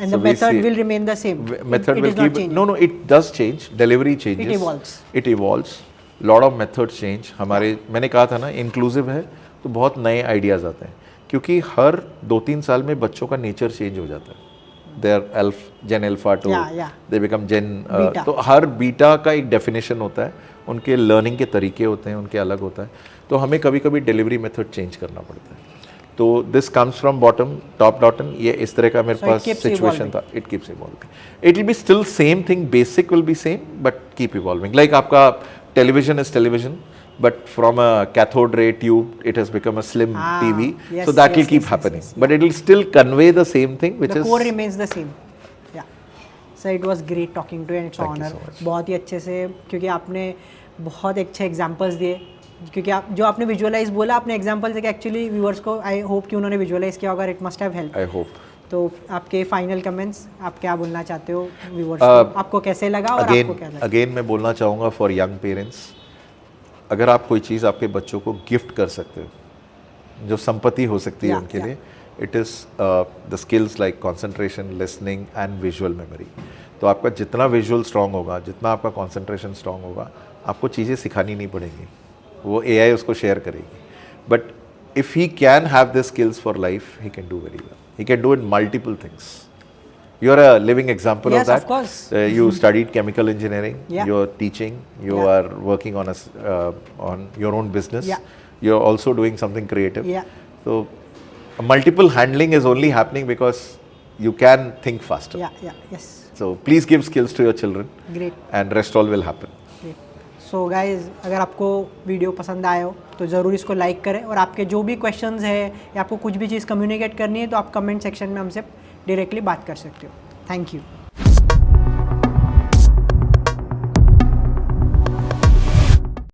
And the method will remain the same. Method will keep. No, it does change. Delivery changes. It evolves. Lot of methods change. हमारे मैंने कहा था ना इंक्लूसिव है तो बहुत नए आइडियाज़ आते हैं, क्योंकि हर 2-3 साल में बच्चों का नेचर चेंज हो जाता है. They are Gen Alpha to they become Gen तो हर बीटा का एक डेफिनेशन होता है, उनके लर्निंग के तरीके होते हैं, उनके अलग होता है. तो हमें कभी कभी डिलीवरी मेथड चेंज करना पड़ता है. तो this comes from bottom top down. ये इस तरह का मेरे पास सिचुएशन था. It keeps evolving. It will be still same thing, basic will be same but keep evolving. Like आपका television is television, but from a cathode ray tube it has become a slim TV. So that will keep happening, but it will still convey the same thing, which the is core remains the same. Yeah, so it was great talking to you and it's an honor. बहुत ही अच्छे से, क्योंकि आपने बहुत अच्छे examples दिए, क्योंकि आप जो आपने विजुअलाइज बोला, आपने एग्जांपल्स देके एक्चुअली व्यूअर्स को आई होप कि उन्होंने विजुअलाइज किया होगा. It must have help. I hope. तो आपके फाइनल कमेंट्स, आप क्या बोलना चाहते हो व्यूअर्स को? आपको कैसे लगा और आपको क्या लगा? अगेन मैं बोलना चाहूँगा फॉर यंग पेरेंट्स, अगर आप कोई चीज़ आपके बच्चों को गिफ्ट कर सकते हो, जो संपत्ति हो सकती है उनके लिए, it is the skills like concentration, listening and visual memory. तो आपका जितना विजुअल स्ट्रॉन्ग होगा, जितना आपका कंसंट्रेशन स्ट्रॉन्ग होगा, आपको चीज़ें सिखानी नहीं पड़ेंगी, वो AI उसको शेयर करेगी. But if he can have the skills for life, he can do very well. He can do in multiple things. You are a living example of that. Of course. You studied chemical engineering. Yeah. You are teaching. You are working on on your own business. Yeah. You are also doing something creative. Yeah. So, multiple handling is only happening because you can think faster. Yes. So please give skills to your children. Great. And rest all will happen. Great. So guys, अगर आपको video पसंद आया हो तो ज़रूर इसको like करें, और आपके जो भी क्वेश्चंस है या आपको कुछ भी चीज़ कम्युनिकेट करनी है तो आप कमेंट सेक्शन में हमसे डायरेक्टली बात कर सकते हो. Thank you.